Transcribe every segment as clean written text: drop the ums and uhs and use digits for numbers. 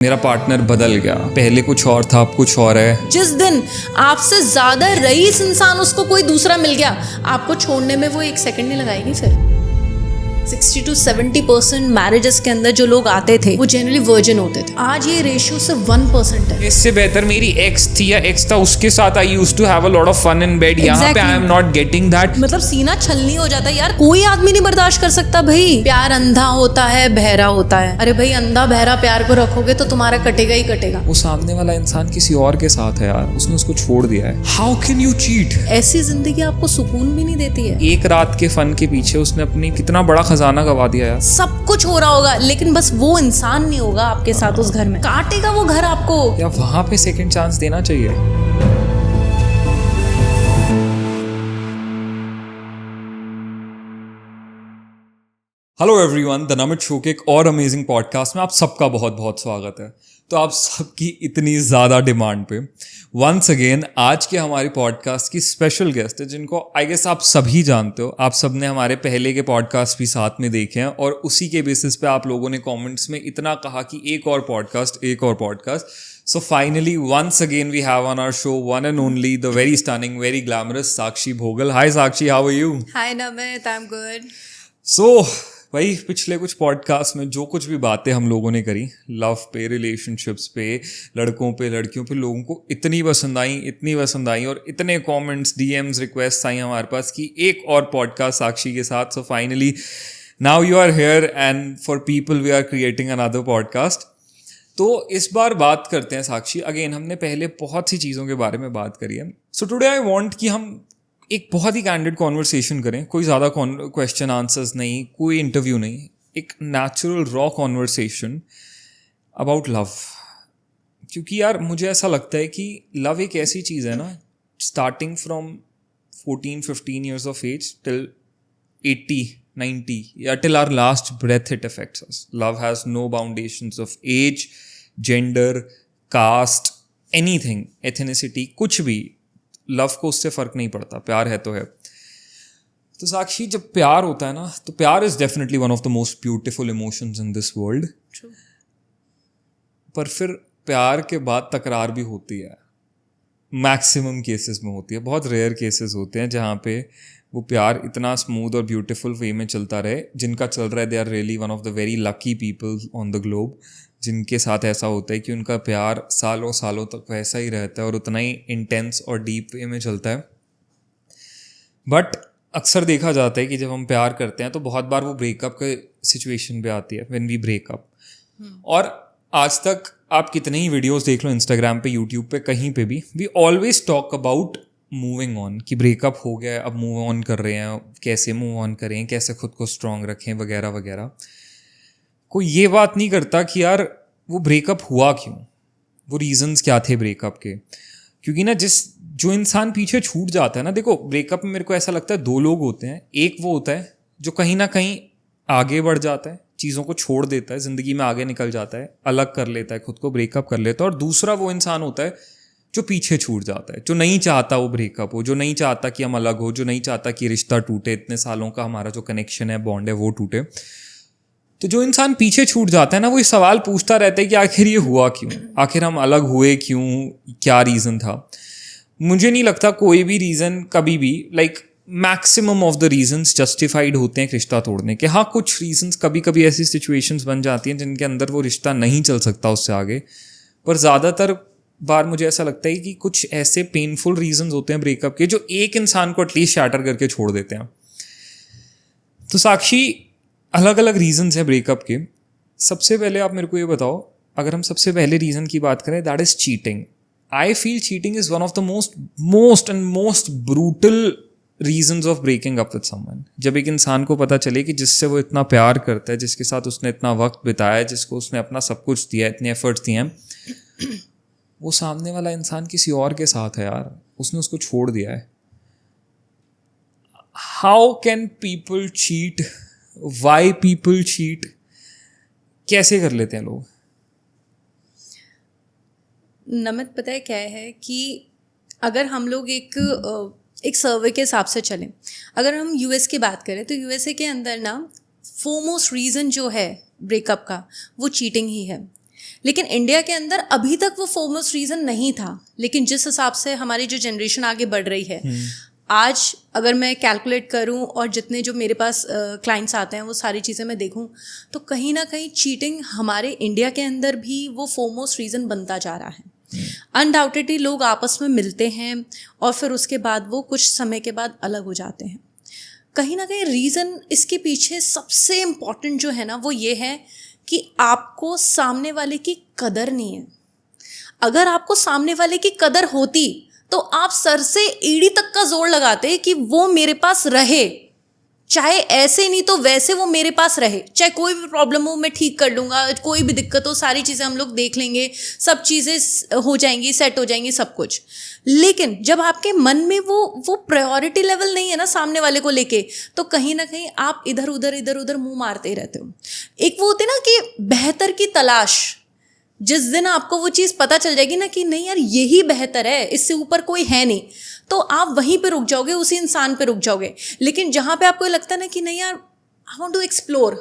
मेरा पार्टनर बदल गया, पहले कुछ और था अब कुछ और है। जिस दिन आपसे ज्यादा रईस इंसान उसको कोई दूसरा मिल गया, आपको छोड़ने में वो एक सेकंड नहीं लगाएगी। फिर 60 to 70% मैरिजेस के अंदर जो लोग आते थे वो जनरली वर्जिन होते थे। आज ये रेशियो सिर्फ 1% है। इससे बेहतर मेरी एक्स थी या एक्स था, उसके साथ I used to have a lot of fun in bed. यहाँ पे I am not getting that. मतलब सीना छलनी हो जाता है यार। कोई आदमी नहीं बर्दाश्त कर सकता भाई। प्यार अंधा होता है, बहरा होता है। अरे भाई, अंधा बहरा प्यार को रखोगे तो तुम्हारा कटेगा ही कटेगा। वो सामने वाला इंसान किसी और के साथ है यार, उसने उसको छोड़ दिया है। How can you cheat? ऐसी जिंदगी आपको सुकून भी नहीं देती है। एक रात के फन के पीछे उसने अपनी कितना बड़ा खजाना गवा दिया यार। सब कुछ हो रहा होगा लेकिन बस वो इंसान नहीं होगा आपके साथ उस घर में। काटेगा वो घर आपको। या वहां पे सेकंड चांस देना चाहिए। Hello everyone, the Namit show के एक और अमेजिंग पॉडकास्ट में आप सबका बहुत बहुत स्वागत है। तो आप सबकी इतनी ज़्यादा डिमांड पे वंस अगेन आज के हमारी पॉडकास्ट की स्पेशल गेस्ट है, जिनको आई गेस आप सभी जानते हो। आप सब ने हमारे पहले के पॉडकास्ट भी साथ में देखे हैं और उसी के बेसिस पे आप लोगों ने कमेंट्स में इतना कहा कि एक और podcast. So finally, once again, we have on our show one and only the very stunning, very glamorous Sakshi Bhogal. Hi Sakshi, how are you? Hi Namit, I'm good. So, भाई पिछले कुछ podcast में जो कुछ भी बातें हम लोगों ने करी, लव पे, रिलेशनशिप्स पे, लड़कों पे, लड़कियों पे, लोगों को इतनी पसंद आई और इतने कमेंट्स, डीएम्स, रिक्वेस्ट आई हमारे पास कि एक और पॉडकास्ट साक्षी के साथ। So finally now you are here and for people we are creating another podcast. तो इस बार बात करते हैं साक्षी। अगेन हमने पहले बहुत सी चीज़ों के बारे में बात करी है। सो टुडे आई वांट कि हम एक बहुत ही कैंडिड कॉन्वर्सेशन करें। कोई ज़्यादा क्वेश्चन आंसर्स नहीं, कोई इंटरव्यू नहीं, एक natural raw conversation about love. क्योंकि यार मुझे ऐसा लगता है कि लव एक ऐसी चीज़ है ना, starting from 14-15 years of age till 80-90 या till our last breath it affects us. Love has no foundations of age, gender, caste, anything, ethnicity, कुछ भी। लव को उससे फ़र्क नहीं पड़ता, प्यार है तो है। तो साक्षी, जब प्यार होता है ना, तो प्यार is definitely one of the most beautiful emotions in this world. पर फिर प्यार के बाद तकरार भी होती है। मैक्सिमम केसेस में होती है, बहुत रेयर केसेस होते हैं जहाँ पे वो प्यार इतना स्मूथ और ब्यूटीफुल वे में चलता रहे। जिनका चल रहा है, they are really one of the very lucky people on the globe, जिनके साथ ऐसा होता है कि उनका प्यार सालों सालों तक वैसा ही रहता है और उतना ही इंटेंस और डीप वे में चलता है। बट अक्सर देखा जाता है कि जब हम प्यार करते हैं तो बहुत बार वो ब्रेकअप के सिचुएशन पे आती है, व्हेन वी ब्रेकअप। और आज तक आप कितने ही वीडियोस देख लो, इंस्टाग्राम पे, यूट्यूब पे, कहीं पे भी, we always talk about moving on, कि ब्रेकअप हो गया है, अब मूव ऑन कर रहे हैं, कैसे मूव ऑन करें, कैसे खुद को स्ट्रांग रखें, वगैरह वगैरह। कोई ये बात नहीं करता कि यार वो ब्रेकअप हुआ क्यों, वो रीजंस क्या थे ब्रेकअप के। क्योंकि ना जो इंसान पीछे छूट जाता है ना, देखो ब्रेकअप में मेरे को ऐसा लगता है दो लोग होते हैं। एक वो होता है जो कहीं ना कहीं आगे बढ़ जाता है, चीज़ों को छोड़ देता है, ज़िंदगी में आगे निकल जाता है, अलग कर लेता है खुद को, ब्रेकअप कर लेता है। और दूसरा वो इंसान होता है जो पीछे छूट जाता है, जो नहीं चाहता वो ब्रेकअप हो, जो नहीं चाहता कि हम अलग हो, जो नहीं चाहता कि रिश्ता टूटे, इतने सालों का हमारा जो कनेक्शन है, बॉन्ड है, वो टूटे। तो जो इंसान पीछे छूट जाता है ना, वो ये सवाल पूछता रहता है कि आखिर ये हुआ क्यों, आखिर हम अलग हुए क्यों, क्या रीज़न था। मुझे नहीं लगता कोई भी रीज़न कभी भी, like maximum of the reasons justified होते हैं रिश्ता तोड़ने के। हाँ, कुछ रीजंस कभी कभी ऐसी सिचुएशंस बन जाती हैं जिनके अंदर वो रिश्ता नहीं चल सकता उससे आगे। पर ज़्यादातर बार मुझे ऐसा लगता है कि कुछ ऐसे पेनफुल रीजंस होते हैं ब्रेकअप के, जो एक इंसान को एटलीस्ट शैटर करके छोड़ देते हैं। तो साक्षी, अलग अलग रीजंस हैं ब्रेकअप के। सबसे पहले आप मेरे को ये बताओ, अगर हम सबसे पहले रीज़न की बात करें, that is cheating. I feel cheating is one of the most brutal reasons of breaking up with someone. जब एक इंसान को पता चले कि जिससे वो इतना प्यार करता है, जिसके साथ उसने इतना वक्त बिताया है, जिसको उसने अपना सब कुछ दिया, इतने एफर्ट्स दिए हैं, वो सामने वाला इंसान किसी और के साथ है यार, उसने उसको छोड़ दिया है। How can people cheat, why people cheat, कैसे कर लेते हैं लोग? नमित, पता है क्या है कि अगर हम लोग एक सर्वे के हिसाब से चलें, अगर हम यूएस की बात करें तो यूएसए के अंदर ना फोरमोस्ट रीज़न जो है ब्रेकअप का, वो चीटिंग ही है। लेकिन इंडिया के अंदर अभी तक वो फोरमोस्ट रीज़न नहीं था। लेकिन जिस हिसाब से हमारी जो जनरेशन आगे बढ़ रही है, आज अगर मैं कैलकुलेट करूं और जितने जो मेरे पास क्लाइंट्स आते हैं वो सारी चीज़ें मैं देखूं, तो कहीं ना कहीं चीटिंग हमारे इंडिया के अंदर भी वो फोरमोस्ट रीज़न बनता जा रहा है। अनडाउटेडली लोग आपस में मिलते हैं और फिर उसके बाद वो कुछ समय के बाद अलग हो जाते हैं। कहीं ना कहीं रीज़न इसके पीछे सबसे इम्पॉर्टेंट जो है ना वो ये है कि आपको सामने वाले की कदर नहीं है। अगर आपको सामने वाले की कदर होती तो आप सर से एड़ी तक का जोर लगाते कि वो मेरे पास रहे, चाहे ऐसे नहीं तो वैसे वो मेरे पास रहे, चाहे कोई भी प्रॉब्लम हो मैं ठीक कर लूँगा, कोई भी दिक्कत हो सारी चीज़ें हम लोग देख लेंगे, सब चीज़ें हो जाएंगी, सेट हो जाएंगी सब कुछ। लेकिन जब आपके मन में वो प्रायोरिटी लेवल नहीं है ना सामने वाले को लेके, तो कहीं ना कहीं आप इधर उधर मुंह मारते ही रहते हो। एक वो होती है ना कि बेहतर की तलाश, जिस दिन आपको वो चीज़ पता चल जाएगी ना कि नहीं यार यही बेहतर है, इससे ऊपर कोई है नहीं, तो आप वहीं पे रुक जाओगे, उसी इंसान पे रुक जाओगे। लेकिन जहाँ पे आपको लगता है ना कि नहीं यार आई वांट टू एक्सप्लोर,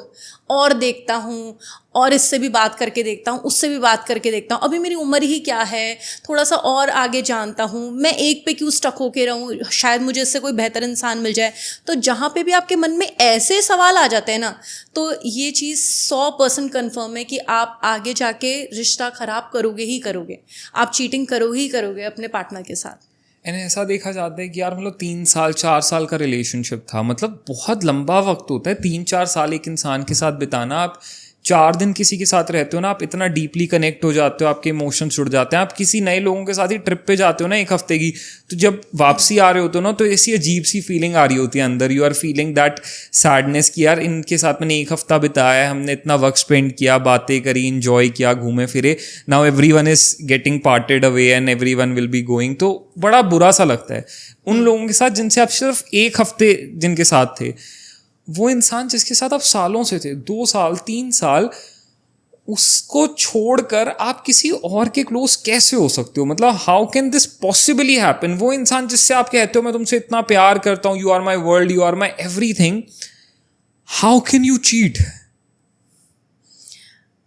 और देखता हूँ और इससे भी बात करके देखता हूँ, उससे भी बात करके देखता हूँ, अभी मेरी उम्र ही क्या है, थोड़ा सा और आगे जानता हूँ, मैं एक पे क्यों स्टक होके रहूँ, शायद मुझे इससे कोई बेहतर इंसान मिल जाए। तो जहाँ पे भी आपके मन में ऐसे सवाल आ जाते हैं ना, तो ये चीज़ 100% कन्फर्म है कि आप आगे जाके रिश्ता ख़राब करोगे ही करोगे, आप चीटिंग करोगे ही करोगे अपने पार्टनर के साथ। एंड ऐसा देखा जाता है कि यार मतलब 3 साल 4 साल का रिलेशनशिप था, मतलब बहुत लंबा वक्त होता है 3-4 साल एक इंसान के साथ बिताना। आप 4 दिन किसी के साथ रहते हो ना, आप इतना डीपली कनेक्ट हो जाते हो, आपके इमोशंस जुड़ जाते हैं। आप किसी नए लोगों के साथ ही ट्रिप पे जाते हो ना 1 हफ्ते की, तो जब वापसी आ रहे होते हो ना, तो ऐसी अजीब सी फीलिंग आ रही होती है अंदर। You are feeling that sadness कि यार इनके साथ मैंने 1 हफ्ता बिताया है, हमने इतना वक्त स्पेंड किया, बातें करी, इंजॉय किया, घूमे फिरे, now everyone is getting parted away and everyone will be going. तो बड़ा बुरा सा लगता है उन लोगों के साथ जिनसे आप सिर्फ 1 हफ्ते जिनके साथ थे। वो इंसान जिसके साथ आप सालों से थे, 2 साल 3 साल, उसको छोड़कर आप किसी और के क्लोज कैसे हो सकते हो? मतलब how can this possibly happen? वो इंसान जिससे आप कहते हो मैं तुमसे इतना प्यार करता हूँ, you are my world, you are my everything, how can you cheat?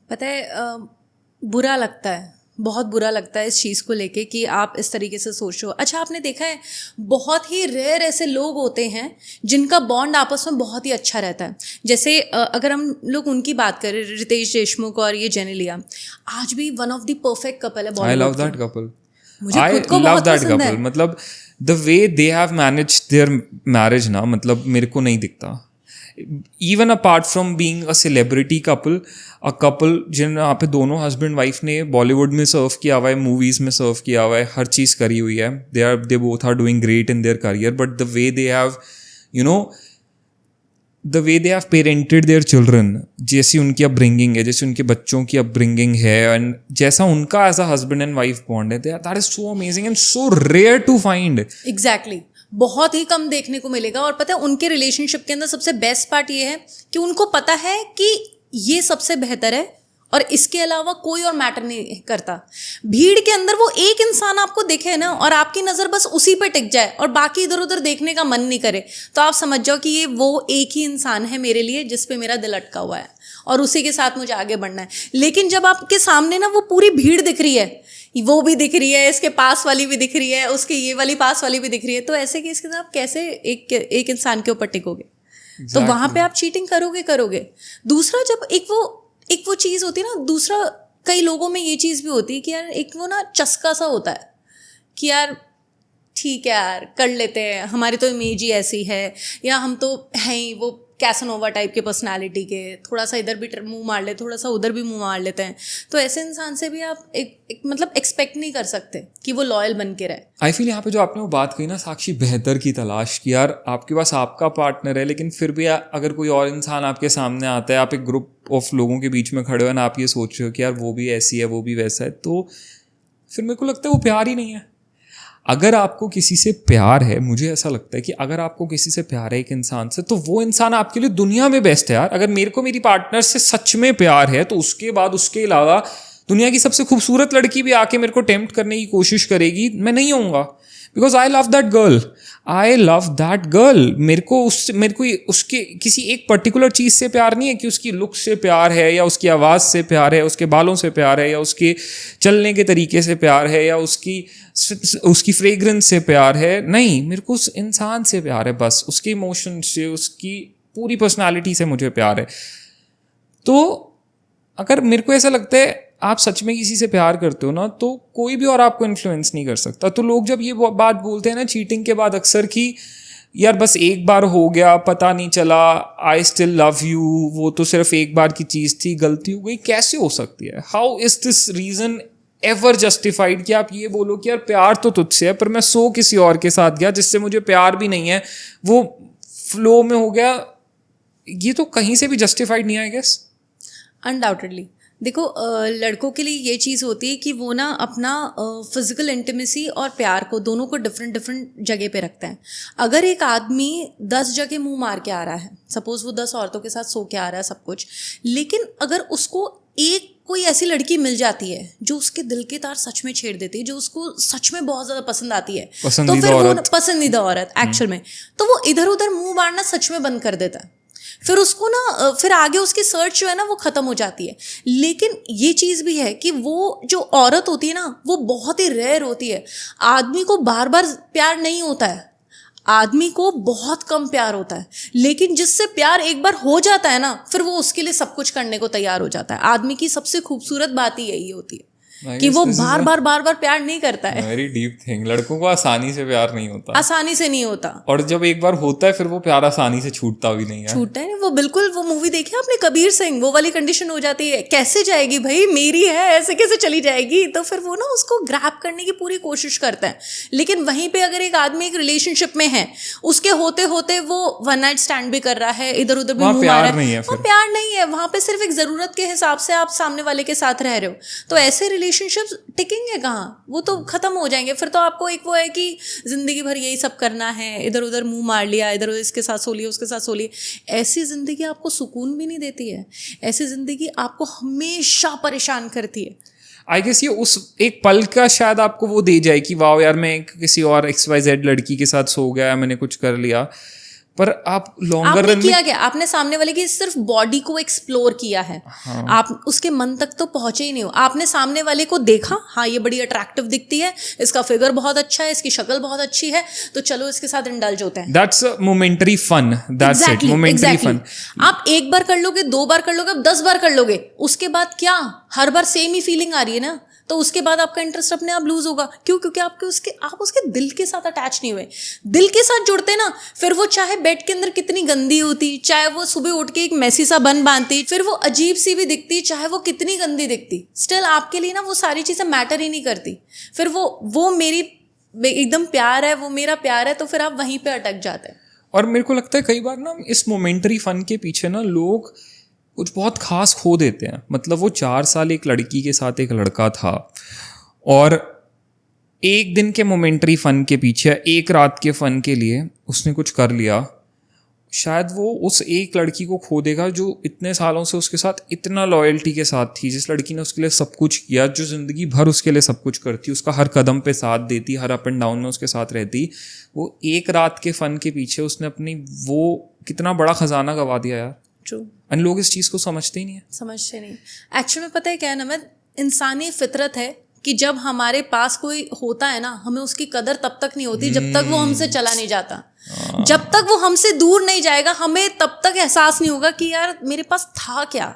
पता है बुरा लगता है, बहुत बुरा लगता है इस चीज़ को लेके कि आप इस तरीके से सोच रहे हो। अच्छा, आपने देखा है बहुत ही रेयर ऐसे लोग होते हैं जिनका बॉन्ड आपस में बहुत ही अच्छा रहता है। जैसे अगर हम लोग उनकी बात करें, रितेश देशमुख और ये जेनेलिया, आज भी one of the perfect couple है। आई लव दैट कपल, मुझे खुद को बहुत पसंद है। मतलब the way they have managed their marriage ना, मतलब मेरे को नहीं दिखता। Even apart from being a celebrity couple, a couple जिन यहाँ पे दोनों हस्बैंड वाइफ ने बॉलीवुड में सर्व किया हुआ है, मूवीज़ में सर्व किया हुआ है, हर चीज़ करी हुई है। They both are doing great in their career, but the way they have the way they have parented their children, जैसी उनकी अपब्रिंगिंग है, जैसे उनके बच्चों की अपब्रिंगिंग है, एंड जैसा उनका as a husband and wife bond है, that is so amazing and so rare to find. Exactly, बहुत ही कम देखने को मिलेगा। और पता है उनके रिलेशनशिप के अंदर सबसे बेस्ट पार्ट ये है कि उनको पता है कि ये सबसे बेहतर है और इसके अलावा कोई और मैटर नहीं करता। भीड़ के अंदर वो एक इंसान आपको दिखे ना और आपकी नज़र बस उसी पे टिक जाए और बाकी इधर उधर देखने का मन नहीं करे, तो आप समझ जाओ कि ये वो एक ही इंसान है मेरे लिए जिस पे मेरा दिल अटका हुआ है और उसी के साथ मुझे आगे बढ़ना है। लेकिन जब आपके सामने ना वो पूरी भीड़ दिख रही है, वो भी दिख रही है, इसके पास वाली भी दिख रही है, उसके ये वाली पास वाली भी दिख रही है, तो ऐसे केस के साथ आप कैसे एक इंसान के ऊपर टिकोगे? तो वहाँ पे आप चीटिंग करोगे। दूसरा, जब एक वो चीज़ होती है ना, दूसरा कई लोगों में ये चीज़ भी होती है कि यार एक वो ना चस्का सा होता है कि यार ठीक है यार कर लेते हैं, हमारी तो इमेज ही ऐसी है, या हम तो हैं ही वो कैसनोवा टाइप के पर्सनालिटी के, थोड़ा सा इधर भी मुंह मार लेते, थोड़ा सा उधर भी मुंह मार लेते हैं। तो ऐसे इंसान से भी आप एक मतलब एक्सपेक्ट नहीं कर सकते कि वो लॉयल बन के रहे। आई फील यहाँ पे जो आपने वो बात कही ना साक्षी, बेहतर की तलाश की, यार आपके पास आपका पार्टनर है, लेकिन फिर भी अगर कोई और इंसान आपके सामने आता है, आप एक ग्रुप ऑफ लोगों के बीच में खड़े हो ना, आप ये सोच रहे हो कि यार वो भी ऐसी है, वो भी वैसा है, तो फिर मेरे को लगता है वो प्यार ही नहीं है। अगर आपको किसी से प्यार है, मुझे ऐसा लगता है कि अगर आपको किसी से प्यार है एक इंसान से, तो वो इंसान आपके लिए दुनिया में बेस्ट है यार। अगर मेरे को मेरी पार्टनर से सच में प्यार है, तो उसके बाद उसके अलावा दुनिया की सबसे खूबसूरत लड़की भी आके मेरे को टेम्प्ट करने की कोशिश करेगी, मैं नहीं होऊंगा। Because I love that girl. मेरे को उसके किसी एक पर्टिकुलर चीज़ से प्यार नहीं है कि उसकी लुक से प्यार है, या उसकी आवाज़ से प्यार है, उसके बालों से प्यार है, या उसके चलने के तरीके से प्यार है, या उसकी फ्रेग्रेंस से प्यार है। नहीं, मेरे को उस इंसान से प्यार है, बस उसके इमोशन से, उसकी पूरी पर्सनालिटी से मुझे प्यार है। तो अगर मेरे को ऐसा लगता है आप सच में किसी से प्यार करते हो ना, तो कोई भी और आपको इन्फ्लुएंस नहीं कर सकता। तो लोग जब ये बात बोलते हैं ना चीटिंग के बाद अक्सर कि यार बस एक बार हो गया, पता नहीं चला, आई स्टिल लव यू, वो तो सिर्फ एक बार की चीज़ थी, गलती हो गई, कैसे हो सकती है? How is this reason ever justified कि आप ये बोलो कि यार प्यार तो तुझसे है, पर मैं किसी और के साथ गया जिससे मुझे प्यार भी नहीं है, वो फ्लो में हो गया। ये तो कहीं से भी जस्टिफाइड नहीं है, आई गेस। अनडाउटेडली देखो, लड़कों के लिए ये चीज़ होती है कि वो ना अपना फिजिकल इंटीमेसी और प्यार को दोनों को डिफरेंट जगह पे रखते हैं। अगर एक आदमी 10 जगह मुंह मार के आ रहा है, सपोज वो 10 औरतों के साथ सो के आ रहा है सब कुछ, लेकिन अगर उसको एक कोई ऐसी लड़की मिल जाती है जो उसके दिल के तार सच में छेड़ देती है, जो उसको सच में बहुत ज़्यादा पसंद आती है, तो फिर वो पसंदीदा औरत एक्चुअल में, तो वो इधर उधर मुंह मारना सच में बंद कर देता है। फिर उसको ना फिर आगे उसकी सर्च जो है ना वो ख़त्म हो जाती है। लेकिन ये चीज़ भी है कि वो जो औरत होती है ना वो बहुत ही रेयर होती है। आदमी को बार बार प्यार नहीं होता है, आदमी को बहुत कम प्यार होता है, लेकिन जिससे प्यार एक बार हो जाता है ना फिर वो उसके लिए सब कुछ करने को तैयार हो जाता है। आदमी की सबसे खूबसूरत बात ही यही होती है कि वो बार बार प्यार नहीं करता है। Very deep thing. लड़कों को आसानी से प्यार नहीं होता, आसानी से नहीं होता, और जब एक बार होता है फिर वो प्यार आसानी से छूटता भी नहीं है। छूटता है नहीं, वो बिल्कुल, वो मूवी देखी आपने कबीर सिंह, वो वाली कंडीशन हो जाती है, कैसे जाएगी भाई, मेरी है, ऐसे कैसे चली जाएगी। तो फिर वो ना उसको ग्रैब करने की पूरी कोशिश करता है। लेकिन वहीं पे अगर एक आदमी एक रिलेशनशिप में है, उसके होते होते वो वन नाइट स्टैंड भी कर रहा है, इधर उधर भी मुंह मार रहा है, वहाँ प्यार नहीं है, वहाँ पे सिर्फ एक जरूरत के हिसाब से आप सामने वाले के साथ रह रहे हो। तो ऐसे रिलेशनशिप टिकेंगे कहाँ, वो तो खत्म हो जाएंगे। फिर तो आपको एक वो है कि जिंदगी भर यही सब करना है, इधर उधर मुंह मार लिया, इधर उधर इसके साथ सो लिया, उसके साथ सो लिया। ऐसी जिंदगी आपको सुकून भी नहीं देती है, ऐसी जिंदगी आपको हमेशा परेशान करती है। आई गेस ये उस एक पल का शायद आपको वो दे जाए कि वाह यार मैं किसी और XYZ लड़की के साथ सो गया, मैंने कुछ कर लिया, पर आप लॉन्गर रन किया क्या, आपने सामने वाले की सिर्फ बॉडी को एक्सप्लोर किया है। हाँ। आप उसके मन तक तो पहुंचे ही नहीं हो। आपने सामने वाले को देखा, हाँ ये बड़ी अट्रैक्टिव दिखती है, इसका फिगर बहुत अच्छा है, इसकी शक्ल बहुत अच्छी है, तो चलो इसके साथ इंडल्ज होते हैं। That's momentary fun, that's it, momentary fun. आप एक बार कर लोगे, 2 बार कर लोगे, अब 10 बार कर लोगे, उसके बाद क्या हर बार सेम ही फीलिंग आ रही है ना, तो उसके बाद आपका इंटरेस्ट अपने आप लूज होगा। क्यों? क्योंकि आप उसके दिल के साथ अटैच नहीं हुए। दिल के साथ जुड़ते ना, फिर वो चाहे बेड के अंदर कितनी गंदी होती, चाहे वो सुबह उठ के एक मैसी सा बन बांधती, फिर वो अजीब सी भी दिखती, चाहे वो कितनी गंदी दिखती, स्टिल आपके लिए ना वो सारी चीज़ें मैटर ही नहीं करती। फिर वो मेरी एकदम प्यार है, वो मेरा प्यार है, तो फिर आप वहीं पर अटक जाते हैं। और मेरे को लगता है कई बार ना इस मोमेंटरी फन के पीछे ना लोग कुछ बहुत खास खो देते हैं। मतलब वो 4 साल एक लड़की के साथ एक लड़का था, और एक दिन के मोमेंटरी फन के पीछे, एक रात के फन के लिए उसने कुछ कर लिया। शायद वो उस एक लड़की को खो देगा जो इतने सालों से उसके साथ इतना लॉयल्टी के साथ थी, जिस लड़की ने उसके लिए सब कुछ किया, जो ज़िंदगी भर उसके लिए सब कुछ करती, उसका हर कदम पे साथ देती, हर अप एंड डाउन में उसके साथ रहती। वो एक रात के फन के पीछे उसने अपनी वो कितना बड़ा खजाना गंवा दिया यार। ट्रू। और लोग इस चीज़ को समझते ही नहीं है। समझते नहीं। एक्चुअली में पता है क्या है ना, इंसानी फितरत है कि जब हमारे पास कोई होता है ना, हमें उसकी कदर तब तक नहीं होती जब तक वो हमसे चला नहीं जाता। जब तक वो हमसे दूर नहीं जाएगा, हमें तब तक एहसास नहीं होगा कि यार मेरे पास था क्या।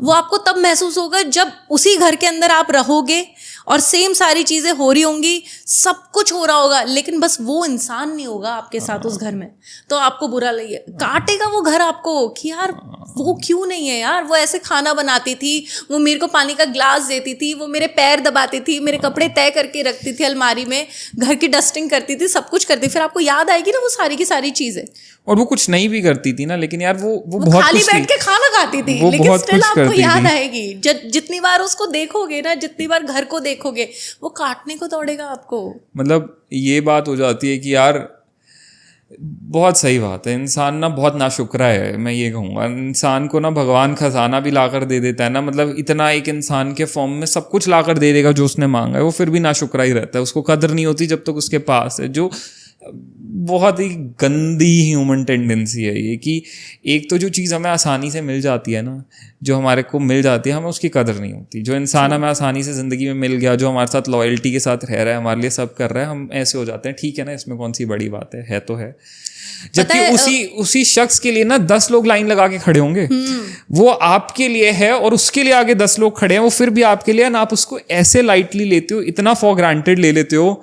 वो आपको तब महसूस होगा जब उसी घर के अंदर आप रहोगे और सेम सारी चीज़ें हो रही होंगी, सब कुछ हो रहा होगा, लेकिन बस वो इंसान नहीं होगा आपके साथ उस घर में, तो आपको बुरा लगे, काटेगा वो घर आपको कि यार वो क्यों नहीं है यार, वो ऐसे खाना बनाती थी, वो मेरे को पानी का ग्लास देती थी, वो मेरे पैर दबाती थी, मेरे कपड़े तय करके रखती थी अलमारी में, घर की डस्टिंग करती थी, सब कुछ करती। फिर आपको याद आएगी ना वो सारी की सारी चीज़ें। और वो कुछ नहीं भी करती थी ना, लेकिन यार वो बहुत खाली बैठ के खाना खाती थी, लेकिन स्टिल आपको याद आएगी। जितनी बार उसको देखोगे ना, जितनी बार घर को देखोगे, वो काटने को दौड़ेगा आपको। मतलब ये बात हो जाती है कि यार बहुत सही बात है। इंसान ना बहुत नाशुक्रा है, मैं ये कहूँगा। इंसान को ना भगवान खजाना भी लाकर दे देता है ना, मतलब इतना एक इंसान के फॉर्म में सब कुछ लाकर दे देगा जो उसने मांगा है, वो फिर भी नाशुक्रा ही रहता है। उसको कदर नहीं होती जब तक उसके पास है, जो बहुत ही गंदी ह्यूमन टेंडेंसी है ये, कि एक तो जो चीज़ हमें आसानी से मिल जाती है ना, जो हमारे को मिल जाती है, हमें उसकी कदर नहीं होती। जो इंसान हमें आसानी से ज़िंदगी में मिल गया, जो हमारे साथ लॉयल्टी के साथ रह रहा है, हमारे लिए सब कर रहा है, हम ऐसे हो जाते हैं ठीक है ना, इसमें कौन सी बड़ी बात है तो है। जबकि उसी शख्स के लिए ना 10 लोग लाइन लगा के खड़े होंगे, वो आपके लिए है और उसके लिए आगे 10 लोग खड़े हैं, वो फिर भी आपके लिए, ना आप उसको ऐसे लाइटली लेते हो, इतना फॉर ग्रांटेड ले लेते हो।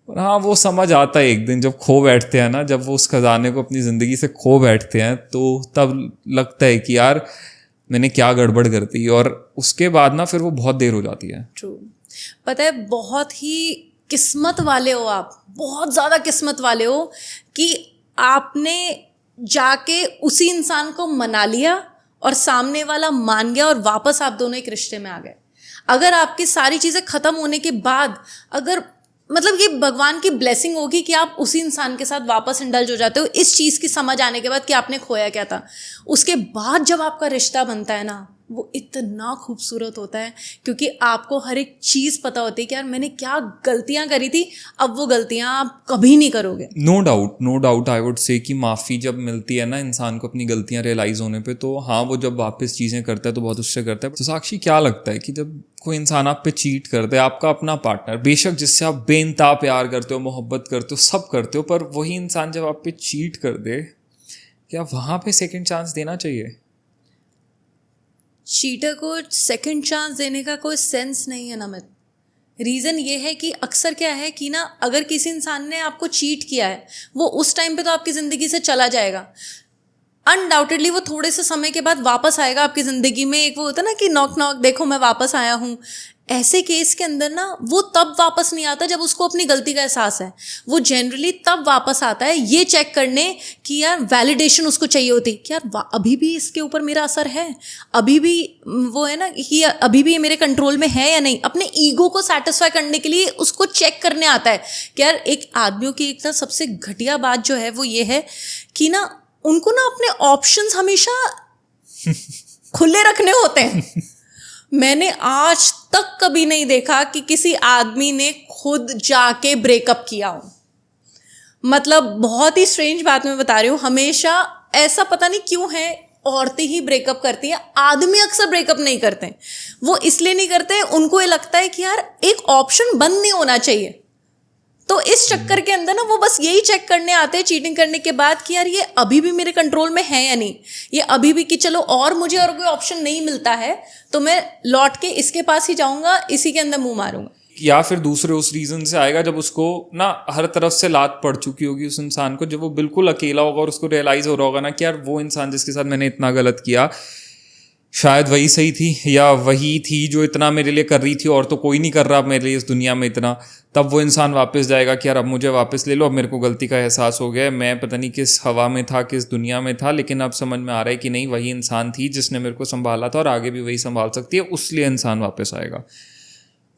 हाँ, वो समझ आता है एक दिन जब खो बैठते हैं ना, जब वो उस खजाने को अपनी ज़िंदगी से खो बैठते हैं, तो तब लगता है कि यार मैंने क्या गड़बड़ कर दी, और उसके बाद ना फिर वो बहुत देर हो जाती है। ट्रू। पता है, बहुत ही किस्मत वाले हो आप, बहुत ज़्यादा किस्मत वाले हो कि आपने जाके उसी इंसान को मना लिया और सामने वाला मान गया और वापस आप दोनों एक रिश्ते में आ गए। अगर आपकी सारी चीज़ें ख़त्म होने के बाद, अगर मतलब ये भगवान की ब्लेसिंग होगी कि आप उसी इंसान के साथ वापस इंडल्ज हो जाते हो इस चीज़ की समझ आने के बाद कि आपने खोया क्या था। उसके बाद जब आपका रिश्ता बनता है ना, वो इतना खूबसूरत होता है, क्योंकि आपको हर एक चीज़ पता होती है कि यार मैंने क्या गलतियां करी थी, अब वो गलतियां आप कभी नहीं करोगे। No doubt I would say कि माफ़ी जब मिलती है ना इंसान को अपनी गलतियां रियलाइज़ होने पे, तो हाँ, वो जब वापस चीज़ें करता है तो बहुत उससे करता है। तो साक्षी, क्या लगता है कि जब कोई इंसान आप पे चीट कर दे, आपका अपना पार्टनर, बेशक जिससे आप बेइंतहा प्यार करते हो, मोहब्बत करते हो, सब करते हो, पर वही इंसान जब आप पे चीट कर दे, क्या वहाँ पे सेकेंड चांस देना चाहिए? चीटर को सेकंड चांस देने का कोई सेंस नहीं है नमित। रीज़न ये है कि अक्सर क्या है कि ना, अगर किसी इंसान ने आपको चीट किया है, वो उस टाइम पे तो आपकी ज़िंदगी से चला जाएगा। अनडाउटेडली वो थोड़े से समय के बाद वापस आएगा आपकी ज़िंदगी में। एक वो होता है ना कि नॉक नॉक, देखो मैं वापस आया हूँ। ऐसे केस के अंदर ना वो तब वापस नहीं आता जब उसको अपनी गलती का एहसास है। वो जनरली तब वापस आता है ये चेक करने कि यार वैलिडेशन उसको चाहिए होती कि यार अभी भी इसके ऊपर मेरा असर है, अभी भी वो है ना कि अभी भी ये मेरे कंट्रोल में है या नहीं। अपने ईगो को सेटिस्फाई करने के लिए उसको चेक करने आता है कि यार एक आदमियों की एक सबसे घटिया बात जो है वो ये है कि ना उनको ना अपने ऑप्शंस हमेशा खुले रखने होते हैं। मैंने आज तक कभी नहीं देखा कि किसी आदमी ने खुद जाके ब्रेकअप किया हो। मतलब बहुत ही स्ट्रेंज बात मैं बता रही हूँ, हमेशा ऐसा पता नहीं क्यों है, औरतें ही ब्रेकअप करती हैं, आदमी अक्सर ब्रेकअप नहीं करते। वो इसलिए नहीं करते, उनको ये लगता है कि यार एक ऑप्शन बंद नहीं होना चाहिए। तो इस चक्कर के अंदर ना वो बस यही चेक करने आते हैं चीटिंग करने के बाद कि यार ये अभी भी मेरे कंट्रोल में है या नहीं, ये अभी भी कि चलो और मुझे और कोई ऑप्शन नहीं मिलता है तो मैं लौट के इसके पास ही जाऊंगा, इसी के अंदर मुंह मारूंगा। या फिर दूसरे उस रीज़न से आएगा जब उसको ना हर तरफ से लात पड़ चुकी होगी उस इंसान को, जब वो बिल्कुल अकेला होगा और उसको रियलाइज़ हो रहा होगा ना कि यार वो इंसान जिसके साथ मैंने इतना गलत किया शायद वही सही थी, या वही थी जो इतना मेरे लिए कर रही थी और तो कोई नहीं कर रहा मेरे लिए इस दुनिया में इतना। तब वो इंसान वापस जाएगा कि यार अब मुझे वापस ले लो, अब मेरे को गलती का एहसास हो गया है, मैं पता नहीं किस हवा में था, किस दुनिया में था, लेकिन अब समझ में आ रहा है कि नहीं, वही इंसान थी जिसने मेरे को संभाला था और आगे भी वही संभाल सकती है, उसलिए इंसान वापस आएगा।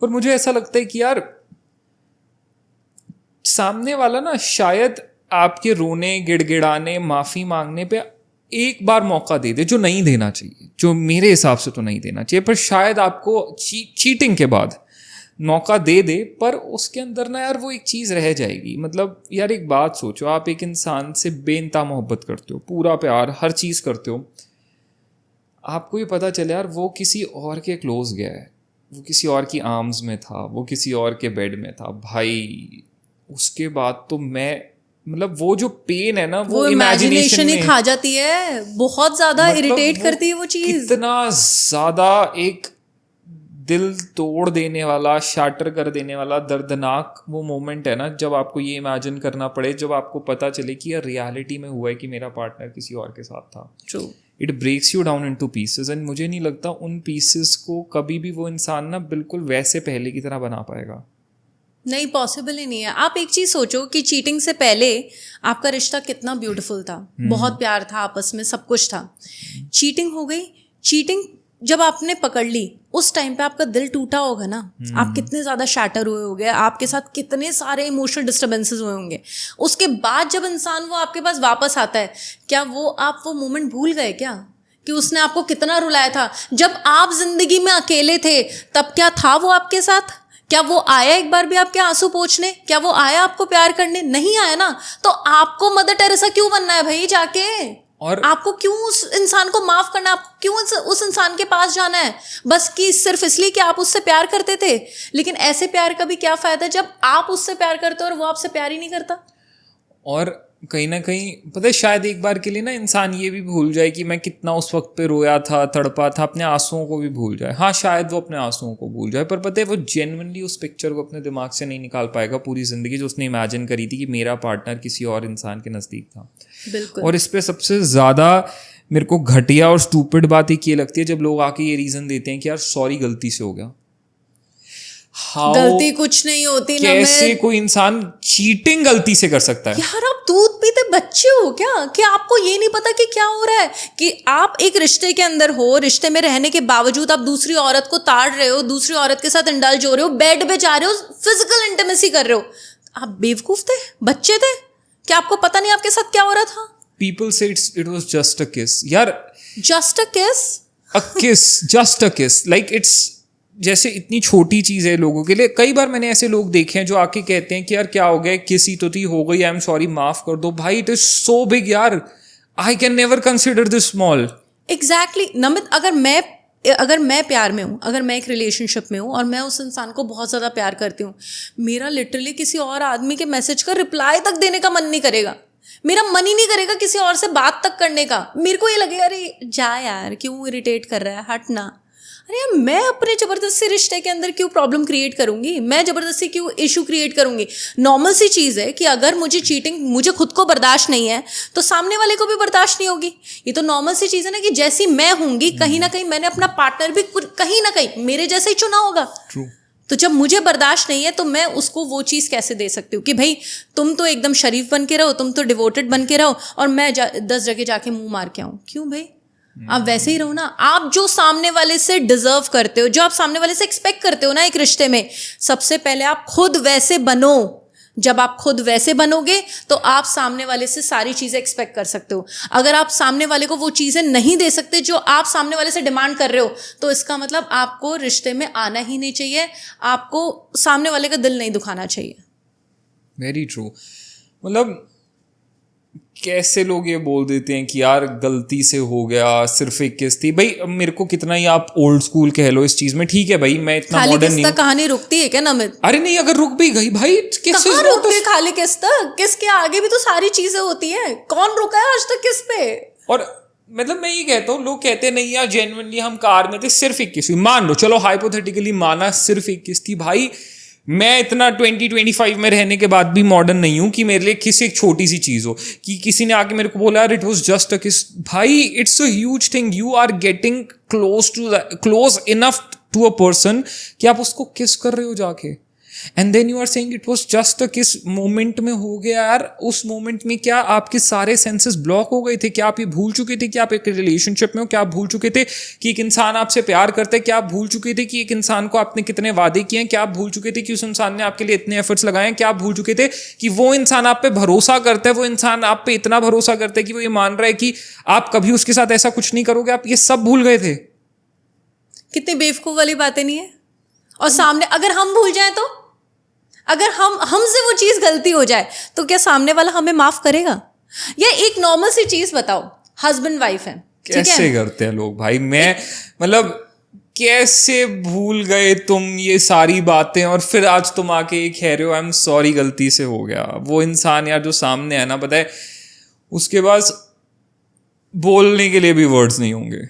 पर मुझे ऐसा लगता है कि यार सामने वाला ना शायद आपके रोने, गिड़गिड़ाने, माफ़ी मांगने पे एक बार मौका दे दे, जो नहीं देना चाहिए, जो मेरे हिसाब से तो नहीं देना चाहिए, पर शायद आपको चीटिंग के बाद मौका दे दे, पर उसके अंदर ना यार वो एक चीज़ रह जाएगी। मतलब यार एक बात सोचो, आप एक इंसान से बेइंतहा मोहब्बत करते हो, पूरा प्यार, हर चीज़ करते हो, आपको ये पता चले यार वो किसी और के क्लोज गया है, वो किसी और की आर्म्स में था, वो किसी और के बेड में था, भाई उसके बाद तो मैं, मतलब वो जो पेन है ना वो इमेजिनेशन ही खा जाती है, बहुत ज्यादा इरिटेट करती है वो चीज, कितना ज्यादा एक दिल तोड़ देने वाला, शाटर कर देने वाला दर्दनाक वो मोमेंट है ना, जब आपको ये इमेजिन करना पड़े, जब आपको पता चले कि यार रियलिटी में हुआ है कि मेरा पार्टनर किसी और के साथ था। True. It breaks you down into pieces, and मुझे नहीं लगता उन पीसेस को कभी भी वो इंसान ना बिल्कुल वैसे पहले की तरह बना पाएगा। नहीं, पॉसिबल ही नहीं है। आप एक चीज़ सोचो कि चीटिंग से पहले आपका रिश्ता कितना ब्यूटीफुल था, बहुत प्यार था आपस में, सब कुछ था। चीटिंग हो गई, चीटिंग जब आपने पकड़ ली उस टाइम पे आपका दिल टूटा होगा ना, आप कितने ज़्यादा शैटर हुए होंगे, आपके साथ कितने सारे इमोशनल डिस्टर्बेंसेस हुए होंगे। उसके बाद जब इंसान वो आपके पास वापस आता है, क्या आप वो मोमेंट भूल गए क्या कि उसने आपको कितना रुलाया था? जब आप जिंदगी में अकेले थे तब क्या था वो आपके साथ? क्या वो आया एक बार भी आपके आंसू पोंछने? क्या वो आया आपको प्यार करने? नहीं आया ना। तो आपको मदर टेरेसा क्यों बनना है भाई जाके? और आपको क्यों उस इंसान को माफ करना है? आपको क्यों उस इंसान के पास जाना है? बस कि सिर्फ इसलिए कि आप उससे प्यार करते थे। लेकिन ऐसे प्यार का भी क्या फायदा जब आप उससे प्यार करते हो और वो आपसे प्यार ही नहीं करता? और कहीं ना कहीं पता है, शायद एक बार के लिए ना इंसान ये भी भूल जाए कि मैं कितना उस वक्त पे रोया था, तड़पा था, अपने आंसुओं को भी भूल जाए। हाँ, शायद वो अपने आंसुओं को भूल जाए, पर पता है वो जेन्युइनली उस पिक्चर को अपने दिमाग से नहीं निकाल पाएगा पूरी ज़िंदगी, जो उसने इमेजिन करी थी कि मेरा पार्टनर किसी और इंसान के नज़दीक था। बिल्कुल। और इस पर सबसे ज़्यादा मेरे को घटिया और स्टूपिड बात एक ये लगती है जब लोग आके ये रीज़न देते हैं कि यार सॉरी गलती से हो गया। गलती कुछ नहीं होती ना। कैसे कोई इंसान चीटिंग गलती से कर सकता है? यार आप दूध पीते बच्चे हो क्या कि आपको ये नहीं पता कि क्या हो रहा है? कि आप एक रिश्ते के अंदर हो, रिश्ते में रहने के बावजूद आप दूसरी औरत को ताड़ रहे हो, दूसरी औरत के साथ इंडल्ज हो रहे हो, बेड पे जा रहे हो, फिजिकल इंटीमेसी कर रहे हो। आप बेवकूफ थे, बच्चे थे क्या? आपको पता नहीं आपके साथ क्या हो रहा था? People say it was just a kiss. यार जस्ट अ किस? a kiss, just a kiss. Like it's जैसे इतनी छोटी चीज़ है लोगों के लिए। कई बार मैंने ऐसे लोग देखे हैं जो आके कहते हैं कि यार क्या हो गया, किस ही तो थी, हो गई, आई एम सॉरी, माफ कर दो। भाई इट इज सो बिग यार, I can never consider this small. Exactly Namit, अगर मैं प्यार में हूँ, अगर मैं एक रिलेशनशिप में हूँ और मैं उस इंसान को बहुत ज़्यादा प्यार करती हूँ, मेरा लिटरली किसी और आदमी के मैसेज का रिप्लाई तक देने का मन नहीं करेगा। मेरा मन ही नहीं करेगा किसी और से बात तक करने का। मेरे को ये लगेगा अरे जा यार, क्यों इरिटेट कर रहा है, हट ना। अरे यार मैं अपने ज़बरदस्ती रिश्ते के अंदर क्यों प्रॉब्लम क्रिएट करूंगी? मैं ज़बरदस्ती क्यों इशू क्रिएट करूंगी? नॉर्मल सी चीज़ है कि अगर मुझे चीटिंग मुझे खुद को बर्दाश्त नहीं है तो सामने वाले को भी बर्दाश्त नहीं होगी। ये तो नॉर्मल सी चीज़ है ना कि जैसी मैं होंगी, कहीं ना कहीं मैंने अपना पार्टनर भी कहीं ना कहीं मेरे जैसा ही चुना होगा। True. तो जब मुझे बर्दाश्त नहीं है तो मैं उसको वो चीज़ कैसे दे सकती हूँ कि भाई तुम तो एकदम शरीफ बन के रहो, तुम तो डिवोटेड बन के रहो और मैं 10 जगह जाके मुंह मार के आऊँ? क्यों भाई? आप वैसे ही रहो ना। आप जो सामने वाले से डिजर्व करते हो, जो आप सामने वाले से एक्सपेक्ट करते हो ना एक रिश्ते में, सबसे पहले आप खुद वैसे बनो। जब आप खुद वैसे बनोगे तो आप सामने वाले से सारी चीज़ें एक्सपेक्ट कर सकते हो। अगर आप सामने वाले को वो चीज़ें नहीं दे सकते जो आप सामने वाले से डिमांड कर रहे हो, तो इसका मतलब आपको रिश्ते में आना ही नहीं चाहिए, आपको सामने वाले का दिल नहीं दुखाना चाहिए। Very true. मतलब कैसे लोग ये बोल देते हैं कि यार गलती से हो गया, सिर्फ एक किस थी। भाई मेरे को कितना ही आप ओल्ड स्कूल कह लो इस चीज में, ठीक है भाई, मैं इतना मॉडर्न नहीं हूं। कहानी रुकती है क्या नमित? अरे नहीं, अगर रुक भी गई भाई, कहाँ रुक गई? खाली किस तक? किस के आगे भी तो सारी चीजें होती है। कौन रुका है आज तक किस पे? और मतलब मैं ये कहता हूँ, लोग कहते हैं नहीं यार जेन्युइनली हम कार में थे, सिर्फ एक किस हुई, मान लो, चलो हाइपोथेटिकली माना सिर्फ एक किस थी। भाई मैं इतना 20-25 में रहने के बाद भी मॉडर्न नहीं हूं कि मेरे लिए किसी एक छोटी सी चीज हो कि किसी ने आके मेरे को बोला यार it was just a kiss. भाई it's a huge thing, you are getting close enough to a person कि आप उसको किस कर रहे हो जाके, and then you are saying it was just a kiss. Moment में हो गया यार, उस मोमेंट में क्या आपके सारे सेंसेस ब्लॉक हो गए थे? क्या आप ये भूल चुके थे कि आप एक रिलेशनशिप में हो? क्या आप भूल चुके थे कि एक इंसान आपसे प्यार करता है? क्या आप भूल चुके थे कि एक इंसान को आपने कितने वादे किए हैं? क्या आप भूल चुके थे कि उस इंसान ने आपके लिए इतने एफर्ट्स लगाए हैं? क्या आप भूल चुके थे कि वो इंसान आप पे भरोसा करता है, वो इंसान आप पे इतना भरोसा करता है कि वो ये मान रहा है कि आप कभी उसके साथ ऐसा कुछ नहीं करोगे? आप ये सब भूल गए थे। कितनी बेवकूफ वाली बातें नहीं है? और सामने अगर हम भूल जाए तो, अगर हमसे वो चीज गलती हो जाए तो क्या सामने वाला हमें माफ करेगा? या एक नॉर्मल सी चीज बताओ, हस्बैंड वाइफ है, कैसे करते हैं लोग भाई? मैं मतलब कैसे भूल गए तुम ये सारी बातें, और फिर आज तुम आके ये कह रहे हो आई एम सॉरी गलती से हो गया। वो इंसान यार जो सामने है ना, पता है उसके पास बोलने के लिए भी वर्ड्स नहीं होंगे।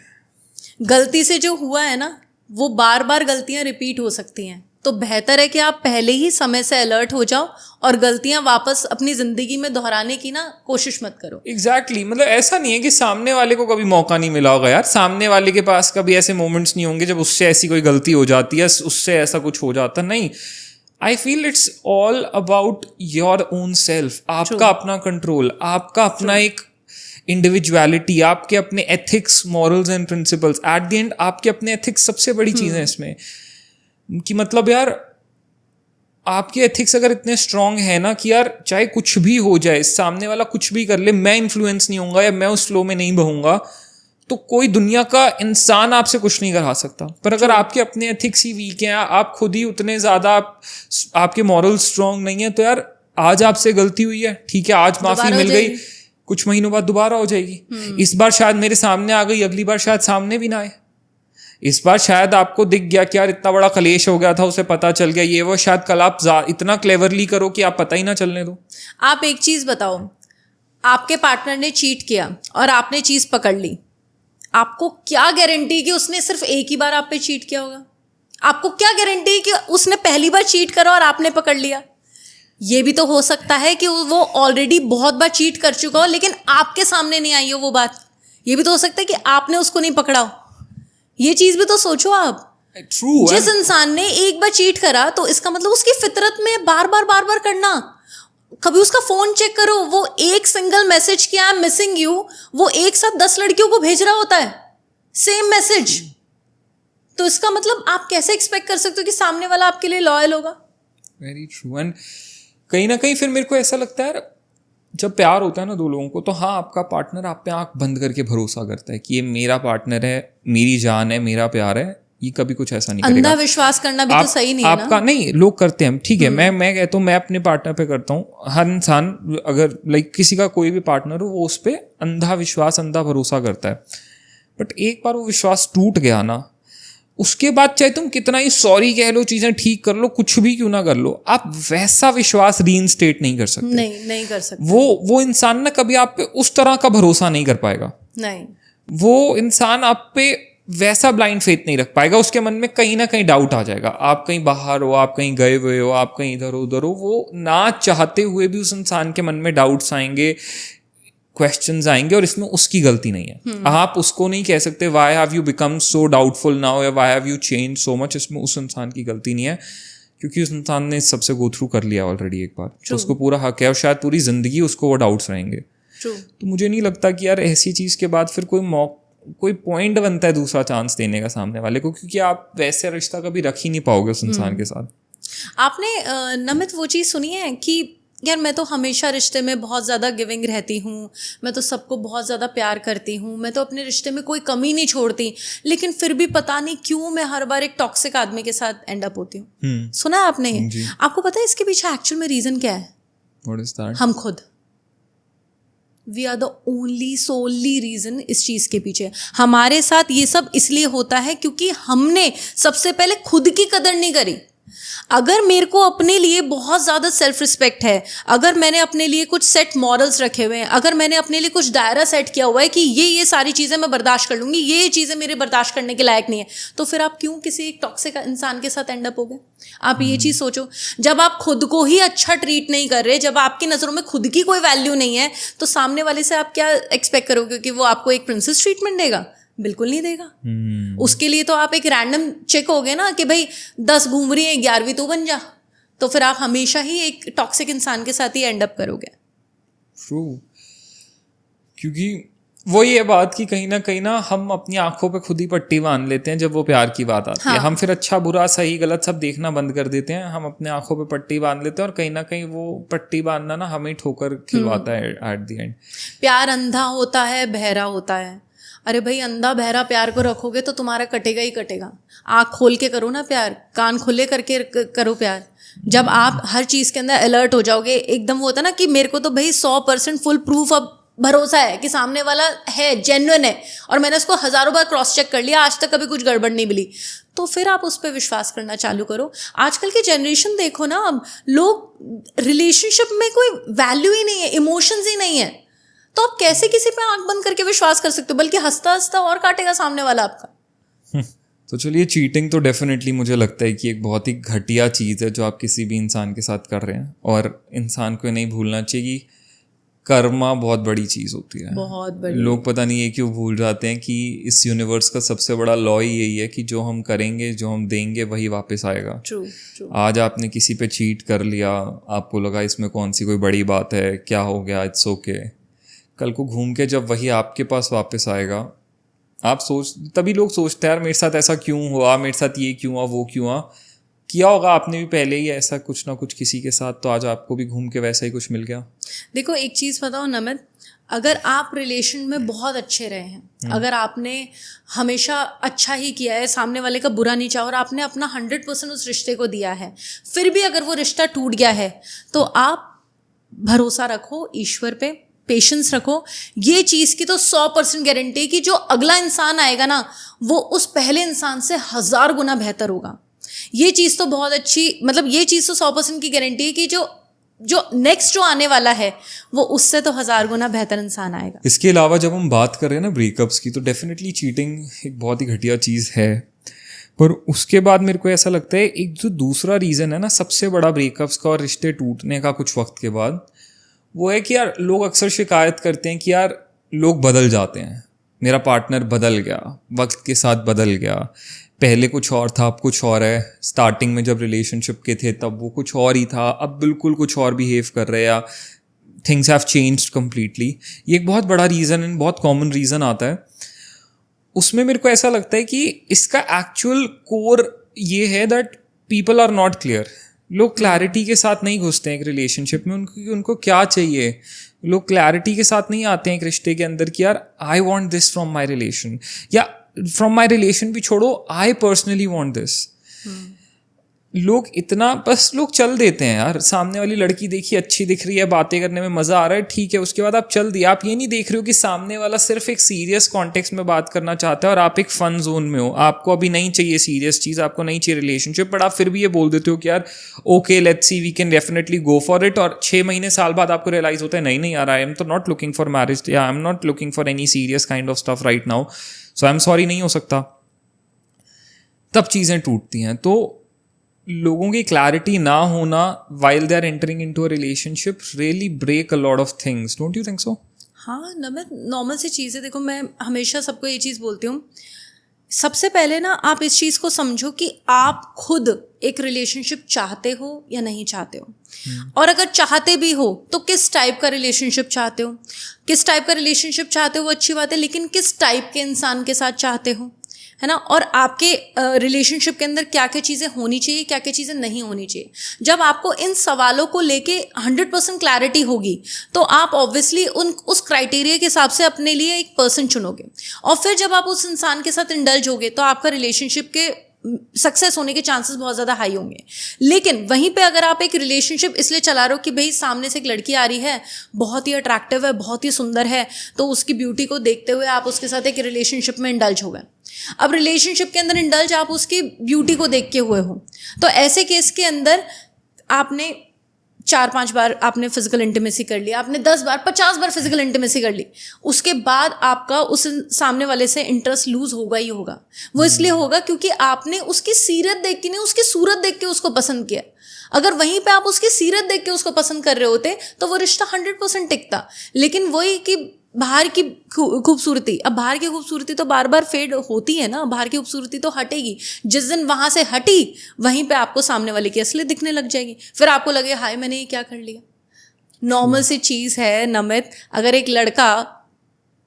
गलती से जो हुआ है ना, वो बार बार गलतियां रिपीट हो सकती हैं। तो बेहतर है कि आप पहले ही समय से अलर्ट हो जाओ और गलतियां वापस अपनी जिंदगी में दोहराने की ना कोशिश मत करो। एग्जैक्टली मतलब ऐसा नहीं है कि सामने वाले को कभी मौका नहीं मिला होगा यार, सामने वाले के पास कभी ऐसे मोमेंट्स नहीं होंगे जब उससे ऐसी कोई गलती हो जाती है, उससे ऐसा कुछ हो जाता नहीं। I feel it's all about your own self, आपका अपना कंट्रोल, आपका अपना एक इंडिविजुअलिटी, आपके अपने ethics, morals and principles. At the end आपके अपने एथिक्स सबसे बड़ी चीज़ है इसमें, कि मतलब यार आपके एथिक्स अगर इतने स्ट्रांग है ना कि यार चाहे कुछ भी हो जाए, सामने वाला कुछ भी कर ले, मैं इन्फ्लुएंस नहीं होऊंगा या मैं उस फ्लो में नहीं बहूंगा, तो कोई दुनिया का इंसान आपसे कुछ नहीं करा सकता। पर अगर आपके अपने एथिक्स ही वीक हैं, आप खुद ही उतने ज़्यादा आपके मॉरल स्ट्रांग नहीं है, तो यार आज आपसे गलती हुई है, ठीक है, आज माफ़ी मिल गई, कुछ महीनों बाद दोबारा हो जाएगी। इस बार शायद मेरे सामने आ गई, अगली बार शायद सामने भी ना आए। इस बार शायद आपको दिख गया कि यार इतना बड़ा कलेश हो गया था, उसे पता चल गया, ये वो, शायद कल आप इतना क्लेवरली करो कि आप पता ही ना चलने दो। आप एक चीज बताओ, आपके पार्टनर ने चीट किया और आपने चीज पकड़ ली, आपको क्या गारंटी कि उसने सिर्फ एक ही बार आप पे चीट किया होगा? आपको क्या गारंटी कि उसने पहली बार चीट करा और आपने पकड़ लिया? ये भी तो हो सकता है कि वो ऑलरेडी बहुत बार चीट कर चुका हो लेकिन आपके सामने नहीं आई हो वो बात। ये भी तो हो सकता है कि आपने उसको नहीं पकड़ा हो। ये चीज भी तो सोचो आप। True, जिस इंसान ने एक बार चीट करा तो इसका मतलब उसकी फितरत में बार बार करना। कभी उसका फोन चेक करो, वो एक सिंगल मैसेज कि आई एम मिसिंग यू, वो एक साथ 10 लड़कियों को भेज रहा होता है सेम मैसेज। तो इसका मतलब आप कैसे एक्सपेक्ट कर सकते हो कि सामने वाला आपके लिए लॉयल होगा? Very true. एंड कहीं ना कहीं फिर मेरे को ऐसा लगता है जब प्यार होता है ना दो लोगों को, तो हाँ, आपका पार्टनर आप पे आंख बंद करके भरोसा करता है कि ये मेरा पार्टनर है, मेरी जान है, मेरा प्यार है, ये कभी कुछ ऐसा नहीं करेगा। अंधा विश्वास करना भी तो सही नहीं है ना? आपका नहीं, लोग करते हैं, ठीक है, मैं कहता हूँ, मैं अपने पार्टनर पे करता हूँ। हर इंसान अगर लाइक किसी का कोई भी पार्टनर हो, वो उस पर अंधा विश्वास, अंधा भरोसा करता है। बट एक बार वो विश्वास टूट गया ना, उसके बाद चाहे तुम कितना ही सॉरी कह लो, चीजें ठीक कर लो, कुछ भी क्यों ना कर लो, आप वैसा विश्वास रीइंस्टेट नहीं कर सकते। नहीं कर सकते। वो इंसान ना कभी आप पे उस तरह का भरोसा नहीं कर पाएगा। नहीं, वो इंसान आप पे वैसा ब्लाइंड फेथ नहीं रख पाएगा। उसके मन में कहीं ना कहीं डाउट आ जाएगा। आप कहीं बाहर हो, आप कहीं गए हुए हो, आप कहीं इधर उधर हो, वो ना चाहते हुए भी उस इंसान के मन में डाउट्स आएंगे, क्वेश्चंस आएंगे, और इसमें उसकी गलती नहीं है। आप उसको नहीं कह सकते why have you become so doubtful now, या why have you change so much. इसमें उस इंसान की गलती नहीं है, क्योंकि उस इंसान ने सबसे गो थ्रू कर लिया ऑलरेडी एक बार, तो उसको पूरा हक है, और शायद पूरी जिंदगी उसको वो डाउट्स रहेंगे। तो मुझे नहीं लगता कि यार ऐसी चीज के बाद फिर कोई पॉइंट बनता है दूसरा चांस देने का सामने वाले को, क्योंकि आप वैसे रिश्ता कभी रख ही नहीं पाओगे उस इंसान के साथ। आपने नमित वो चीज़ सुनी है कि यार मैं तो हमेशा रिश्ते में बहुत ज़्यादा गिविंग रहती हूँ, मैं तो सबको बहुत ज़्यादा प्यार करती हूँ, मैं तो अपने रिश्ते में कोई कमी नहीं छोड़ती, लेकिन फिर भी पता नहीं क्यों मैं हर बार एक टॉक्सिक आदमी के साथ एंड अप होती हूँ। सुना है आपने ये? आपको पता है इसके पीछे एक्चुअल में रीज़न क्या है? What is that? हम खुद। We are the only solely reason इस चीज़ के पीछे। हमारे साथ ये सब इसलिए होता है क्योंकि हमने सबसे पहले खुद की कदर नहीं करी। अगर मेरे को अपने लिए बहुत ज़्यादा सेल्फ रिस्पेक्ट है, अगर मैंने अपने लिए कुछ सेट मॉरल्स रखे हुए हैं, अगर मैंने अपने लिए कुछ दायरा सेट किया हुआ है कि ये सारी चीज़ें मैं बर्दाश्त कर लूँगी, ये चीज़ें मेरे बर्दाश्त करने के लायक नहीं है, तो फिर आप क्यों किसी एक टॉक्सिक इंसान के साथ एंड अप हो गए? आप ये चीज़ सोचो। जब आप खुद को ही अच्छा ट्रीट नहीं कर रहे, जब आपकी नज़रों में खुद की कोई वैल्यू नहीं है, तो सामने वाले से आप क्या एक्सपेक्ट करोगे कि वो आपको एक प्रिंसेस ट्रीटमेंट देगा? बिल्कुल नहीं देगा। उसके लिए तो आप एक रैंडम चेक हो गए ना कि भाई 10 घूम रही है, 11वीं तू बन जा, तो फिर आप हमेशा ही एक टॉक्सिक इंसान के साथ ही एंड अप करोगे। ट्रू। क्योंकि वो ये बात कि कहीं ना हम अपनी आंखों पे खुद ही पट्टी बांध लेते हैं जब वो प्यार की बात आती है। हम फिर अच्छा बुरा सही गलत सब देखना बंद कर देते हैं, हम अपने आंखों पे पट्टी बांध लेते हैं, और कहीं ना कहीं वो पट्टी बांधना ना हमें ठोकर खिलवाता है एट द एंड। प्यार अंधा होता है, बहरा होता है। अरे भाई, अंधा बहरा प्यार को रखोगे तो तुम्हारा कटेगा ही कटेगा। आँख खोल के करो ना प्यार, कान खुले करके करो प्यार। जब आप हर चीज़ के अंदर अलर्ट हो जाओगे, एकदम वो होता ना कि मेरे को तो भाई 100% फुल प्रूफ अब भरोसा है कि सामने वाला है, जेन्युइन है, और मैंने उसको हज़ारों बार क्रॉस चेक कर लिया, आज तक कभी कुछ गड़बड़ नहीं मिली, तो फिर आप उस पर विश्वास करना चालू करो। आजकल की जनरेशन देखो ना, अब लोग रिलेशनशिप में कोई वैल्यू ही नहीं है, इमोशंस ही नहीं है, तो आप कैसे किसी पे आंख बंद करके विश्वास कर सकते हो? बल्कि हंसता हंसता और काटेगा सामने वाला आपका। तो चलिए, चीटिंग तो डेफिनेटली मुझे लगता है कि एक बहुत ही घटिया चीज़ है जो आप किसी भी इंसान के साथ कर रहे हैं, और इंसान को नहीं भूलना चाहिए कि कर्मा बहुत बड़ी चीज़ होती है, बहुत बड़ी। लोग पता नहीं ये क्यों भूल जाते हैं कि इस यूनिवर्स का सबसे बड़ा लॉ ही यही है कि जो हम करेंगे, जो हम देंगे, वही वापस आएगा। True. आज आपने किसी पे चीट कर लिया, आपको लगा इसमें कौन सी कोई बड़ी बात है, क्या हो गया, इट्स ओके। कल को घूम के जब वही आपके पास वापस आएगा, तभी लोग सोचते हैं यार मेरे साथ ऐसा क्यों हुआ, मेरे साथ ये क्यों हुआ, वो क्यों हुआ। किया होगा आपने भी पहले ही ऐसा कुछ ना कुछ किसी के साथ, तो आज आपको भी घूम के वैसा ही कुछ मिल गया। देखो एक चीज़ बताओ नमित, अगर आप रिलेशन में बहुत अच्छे रहे हैं, अगर आपने हमेशा अच्छा ही किया है, सामने वाले का बुरा नहीं चाहा और आपने अपना 100% उस रिश्ते को दिया है, फिर भी अगर वो रिश्ता टूट गया है तो आप भरोसा रखो ईश्वर पे, पेशेंस रखो। ये चीज़ की तो 100% गारंटी कि जो अगला इंसान आएगा ना वो उस पहले इंसान से 1000 गुना बेहतर होगा। ये चीज़ तो बहुत अच्छी, मतलब ये चीज़ तो 100% की गारंटी है कि जो नेक्स्ट जो आने वाला है वो उससे तो 1000 गुना बेहतर इंसान आएगा। इसके अलावा जब हम बात कर रहे हैं ना ब्रेकअप्स की, तो डेफिनेटली चीटिंग एक बहुत ही घटिया चीज़ है, पर उसके बाद मेरे को ऐसा लगता है एक जो दूसरा रीज़न है ना सबसे बड़ा ब्रेकअप्स का और रिश्ते टूटने का कुछ वक्त के बाद, वो है कि यार लोग अक्सर शिकायत करते हैं कि यार लोग बदल जाते हैं, मेरा पार्टनर बदल गया, वक्त के साथ बदल गया, पहले कुछ और था अब कुछ और है, स्टार्टिंग में जब रिलेशनशिप के थे तब वो कुछ और ही था, अब बिल्कुल कुछ और बिहेव कर रहे हैं, या थिंग्स हैव चेंज्ड कम्प्लीटली। ये एक बहुत बड़ा रीज़न है, बहुत कॉमन रीज़न आता है। उसमें मेरे को ऐसा लगता है कि इसका एक्चुअल कोर ये है that people are not clear. लोग क्लैरिटी के साथ नहीं घुसते हैं एक रिलेशनशिप में, उनको क्या चाहिए, लोग क्लैरिटी के साथ नहीं आते हैं एक रिश्ते के अंदर कि यार I want this from my relation, या फ्रॉम माई रिलेशन भी छोड़ो, आई पर्सनली वॉन्ट दिस। लोग इतना बस लोग चल देते हैं यार, सामने वाली लड़की देखी अच्छी दिख रही है, बातें करने में मज़ा आ रहा है, ठीक है, उसके बाद आप चल दिए। आप ये नहीं देख रहे हो कि सामने वाला सिर्फ एक सीरियस कॉन्टेक्स्ट में बात करना चाहता है और आप एक फन जोन में हो, आपको अभी नहीं चाहिए सीरियस चीज़, आपको नहीं चाहिए रिलेशनशिप, बट आप फिर भी ये बोल देते हो कि यार okay let's see we can definitely go for it, और 6 महीने साल बाद आपको रियलाइज होता है नहीं नहीं यार आई एम तो नॉट लुकिंग फॉर मैरिज, या आई am not looking for any serious kind of stuff right now, so I am sorry, नहीं हो सकता। तब चीज़ें टूटती हैं। तो लोगों की क्लैरिटी ना होना while they are entering into a relationship really break a lot of things, don't you think so? हाँ नमित, नॉर्मल सी चीज़ है। देखो मैं हमेशा सबको ये चीज़ बोलती हूँ, सबसे पहले ना आप इस चीज़ को समझो कि आप खुद एक रिलेशनशिप चाहते हो या नहीं चाहते हो, और अगर चाहते भी हो तो किस टाइप का रिलेशनशिप चाहते हो। किस टाइप का रिलेशनशिप चाहते हो वो अच्छी बात है, लेकिन किस टाइप के इंसान के साथ चाहते हो, है ना, और आपके रिलेशनशिप के अंदर क्या क्या चीज़ें होनी चाहिए, क्या क्या चीज़ें नहीं होनी चाहिए। जब आपको इन सवालों को लेके 100% क्लैरिटी होगी तो आप ऑब्वियसली उस क्राइटेरिया के हिसाब से अपने लिए एक पर्सन चुनोगे, और फिर जब आप उस इंसान के साथ इंडल्ज होगे तो आपका रिलेशनशिप के सक्सेस होने के चांसेस बहुत ज़्यादा हाई होंगे। लेकिन वहीं पे अगर आप एक रिलेशनशिप इसलिए चला रहे हो कि भाई सामने से एक लड़की आ रही है, बहुत ही अट्रैक्टिव है, बहुत ही सुंदर है, तो उसकी ब्यूटी को देखते हुए आप उसके साथ एक रिलेशनशिप में इंडल्ज हो गए। अब रिलेशनशिप के अंदर इंडल्ज आप उसकी ब्यूटी को देख के हुए हो, तो ऐसे केस के अंदर आपने 4-5 बार आपने फिजिकल इंटीमेसी कर लिया, आपने 10 बार 50 बार फिजिकल इंटीमेसी कर ली, उसके बाद आपका उस सामने वाले से इंटरेस्ट लूज होगा ही होगा। वो इसलिए होगा क्योंकि आपने उसकी सीरत देख के नहीं, उसकी सूरत देख के उसको पसंद किया। अगर वहीं पे आप उसकी सीरत देख के उसको पसंद कर रहे होते तो वो रिश्ता 100% टिकता। लेकिन वही कि बाहर की खूबसूरती, अब बाहर की खूबसूरती तो बार बार फेड होती है ना, बाहर की खूबसूरती तो हटेगी। जिस दिन वहाँ से हटी वहीं पे आपको सामने वाले की असली दिखने लग जाएगी, फिर आपको लगे हाय मैंने ये क्या कर लिया। नॉर्मल सी चीज़ है नमित, अगर एक लड़का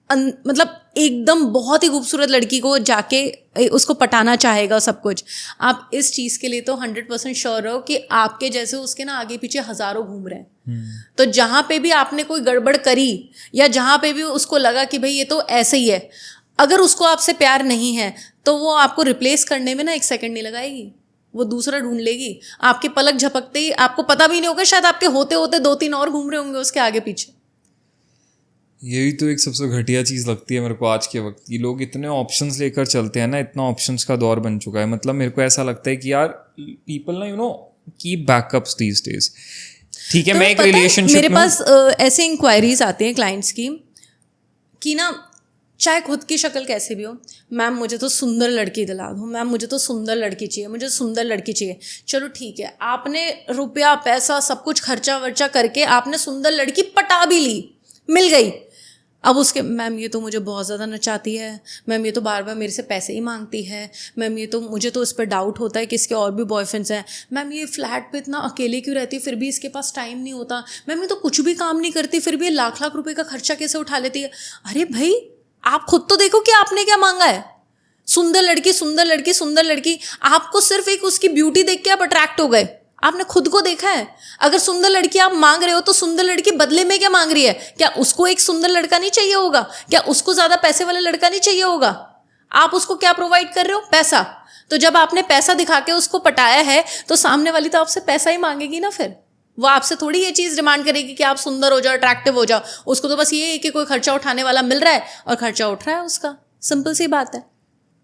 मतलब एकदम बहुत ही खूबसूरत लड़की को जाके उसको पटाना चाहेगा सब कुछ, आप इस चीज़ के लिए तो 100% श्योर रहो कि आपके जैसे उसके ना आगे पीछे हज़ारों घूम रहे हैं। तो जहाँ पे भी आपने कोई गड़बड़ करी या जहाँ पे भी उसको लगा कि भाई ये तो ऐसे ही है, अगर उसको आपसे प्यार नहीं है तो वो आपको रिप्लेस करने में ना 1 सेकंड नहीं लगाएगी, वो दूसरा ढूंढ लेगी। आपके पलक झपकते ही आपको पता भी नहीं होगा, शायद आपके होते होते 2-3 और घूम रहे होंगे उसके आगे पीछे। यही तो एक सबसे घटिया चीज़ लगती है मेरे को आज के वक्त की, लोग इतने ऑप्शंस लेकर चलते हैं ना, इतना ऑप्शंस का दौर बन चुका है। मतलब मेरे को ऐसा लगता है कि यार पीपल ना कीप बैकअप्स दीज डेज। ठीक है, तो मैं एक रिलेशनशिप मेरे पास ऐसे इंक्वायरीज आती हैं क्लाइंट्स की कि ना चाहे खुद की शक्ल कैसे भी हो, मैम मुझे तो सुंदर लड़की दिला दो, मैम मुझे तो सुंदर लड़की चाहिए, मुझे सुंदर लड़की चाहिए। चलो ठीक है, आपने रुपया पैसा सब कुछ खर्चा वर्चा करके आपने सुंदर लड़की पटा भी ली, मिल गई। अब उसके मैम ये तो मुझे बहुत ज़्यादा नचाती है, मैम ये तो बार बार मेरे से पैसे ही मांगती है, मैम ये तो मुझे तो इस पर डाउट होता है कि इसके और भी बॉयफ्रेंड्स हैं, मैम ये फ्लैट पे इतना अकेले क्यों रहती है फिर भी इसके पास टाइम नहीं होता, मैम ये तो कुछ भी काम नहीं करती फिर भी ये लाख लाख रुपए का खर्चा कैसे उठा लेती है। अरे भाई आप खुद तो देखो कि आपने क्या मांगा है। सुंदर लड़की सुंदर लड़की सुंदर लड़की, आपको सिर्फ एक उसकी ब्यूटी देख के आप अट्रैक्ट हो गए, आपने खुद को देखा है। अगर सुंदर लड़की आप मांग रहे हो तो सुंदर लड़की बदले में क्या मांग रही है? क्या उसको एक सुंदर लड़का नहीं चाहिए होगा? क्या उसको ज्यादा पैसे वाला लड़का नहीं चाहिए होगा? आप उसको क्या प्रोवाइड कर रहे हो? पैसा। तो जब आपने पैसा दिखा के उसको पटाया है तो सामने वाली तो आपसे पैसा ही मांगेगी ना। फिर वो आपसे थोड़ी ये चीज डिमांड करेगी कि आप सुंदर हो जाओ, अट्रैक्टिव हो जाओ। उसको तो बस ये है कि कोई खर्चा उठाने वाला मिल रहा है और खर्चा उठ रहा है उसका। सिंपल सी बात है।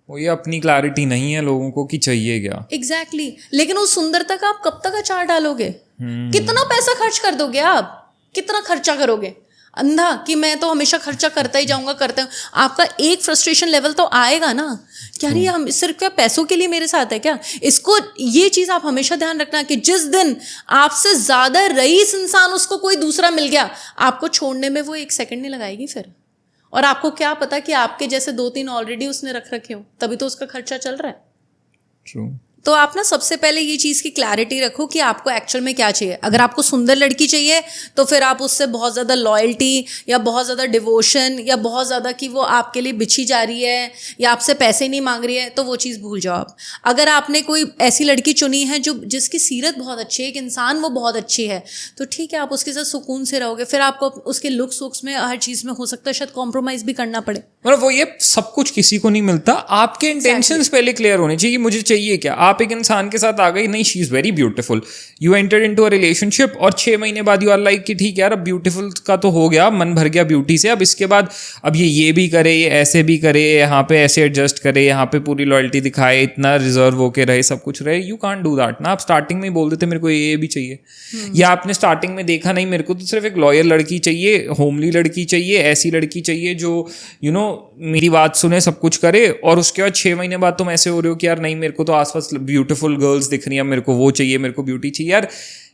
वो ये अपनी क्लैरिटी नहीं है लोगों को कि चाहिए क्या। एग्जैक्टली लेकिन उस सुंदरता का आप कब तक अचार डालोगे? कितना पैसा खर्च कर दोगे आप? कितना खर्चा करोगे? अंधा कि मैं तो हमेशा खर्चा करता ही जाऊंगा, करते हूँ। आपका एक फ्रस्ट्रेशन लेवल तो आएगा ना कि अरे हम सिर्फ क्या पैसों के लिए मेरे साथ है क्या? इसको ये चीज़ आप हमेशा ध्यान रखना कि जिस दिन आपसे ज़्यादा रईस इंसान उसको कोई दूसरा मिल गया, आपको छोड़ने में वो 1 सेकंड नहीं लगाएगी फिर। और आपको क्या पता कि आपके जैसे 2-3 ऑलरेडी उसने रख रखे हो, तभी तो उसका खर्चा चल रहा है। ट्रू। तो आप ना सबसे पहले ये चीज़ की क्लैरिटी रखो कि आपको एक्चुअल में क्या चाहिए। अगर आपको सुंदर लड़की चाहिए तो फिर आप उससे बहुत ज़्यादा लॉयल्टी या बहुत ज़्यादा डिवोशन या बहुत ज़्यादा कि वो आपके लिए बिछी जा रही है या आपसे पैसे नहीं मांग रही है, तो वो चीज़ भूल जाओ आप। अगर आपने कोई ऐसी लड़की चुनी है जो जिसकी सीरत बहुत अच्छी है, एक इंसान वो बहुत अच्छी है, तो ठीक है आप उसके साथ सुकून से रहोगे। फिर आपको उसके लुक्स वुक्स में हर चीज़ में हो सकता है शायद कॉम्प्रोमाइज़ भी करना पड़े। मतलब वो ये सब कुछ किसी को नहीं मिलता। आपके इंटेंशंस पहले क्लियर होने चाहिए, मुझे चाहिए क्या। आप एक इंसान के साथ आ गई, नहीं she is very beautiful, you enter into a relationship और 6 महीने बाद यू आर लाइक कि ठीक है यार अब ब्यूटीफुल का तो हो गया, मन भर गया ब्यूटी से, अब इसके बाद अब ये भी करे, ये ऐसे भी करे, यहाँ पे ऐसे एडजस्ट करे, यहाँ पे पूरी लॉयल्टी दिखाए, इतना रिजर्व होके रहे, सब कुछ रहे। यू कांट डू दैट ना। आप स्टार्टिंग में ही बोल देते मेरे को ये भी चाहिए, या आपने स्टार्टिंग में देखा नहीं मेरे को तो सिर्फ एक लॉयल लड़की चाहिए, होमली लड़की चाहिए, ऐसी लड़की चाहिए जो यू नो मेरी बात सुने, सब कुछ करे, और उसके बाद 6 महीने बाद तुम ऐसे हो रहे हो कि यार नहीं मेरे को तो आसपास ब्यूटीफुल गर्ल्स दिख रही हैं, मेरे को वो चाहिए, मेरे को ब्यूटी चाहिए। यार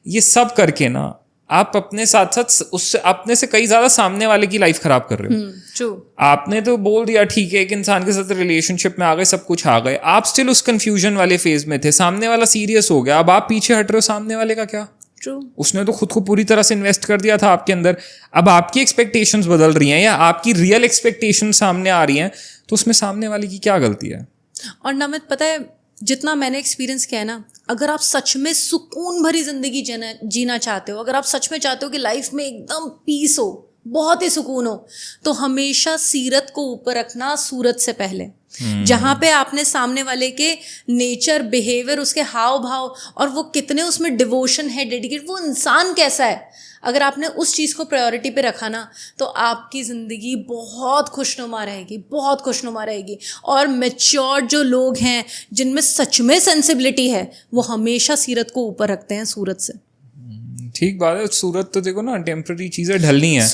ये सब करके ना आप अपने साथ साथ उससे अपने से कई ज्यादा सामने वाले की लाइफ खराब कर रहे हो। ट्रू। आपने तो बोल दिया ठीक है एक इंसान के साथ रिलेशनशिप में आ गए, सब कुछ आ गए, आप स्टिल उस कंफ्यूजन वाले फेज में थे, सामने वाला सीरियस हो गया, अब आप पीछे हट रहे हो, सामने वाले का क्या? ट्रू। उसने तो खुद को पूरी तरह से इन्वेस्ट कर दिया था आपके अंदर। अब आपकी एक्सपेक्टेशंस बदल रही हैं या आपकी रियल एक्सपेक्टेशन सामने आ रही हैं, तो उसमें सामने वाले की क्या गलती है? और नमित पता है जितना मैंने एक्सपीरियंस किया है ना, अगर आप सच में सुकून भरी जिंदगी जीना चाहते हो, अगर आप सच में चाहते हो कि लाइफ में एकदम पीस हो, बहुत ही सुकून हो, तो हमेशा सीरत को ऊपर रखना सूरत से पहले। जहाँ पे आपने सामने वाले के नेचर, बिहेवियर, उसके हाव भाव और वो कितने उसमें डिवोशन है, डेडिकेट, वो इंसान कैसा है, अगर आपने उस चीज़ को प्रायोरिटी पे रखा ना, तो आपकी ज़िंदगी बहुत खुशनुमा रहेगी, बहुत खुशनुमा रहेगी। और मैच्योर जो लोग हैं जिनमें सच में सेंसिबिलिटी है, वो हमेशा सीरत को ऊपर रखते हैं सूरत से। ठीक बात है। सूरत तो देखो ना टेम्पररी चीज़ें ढलनी है।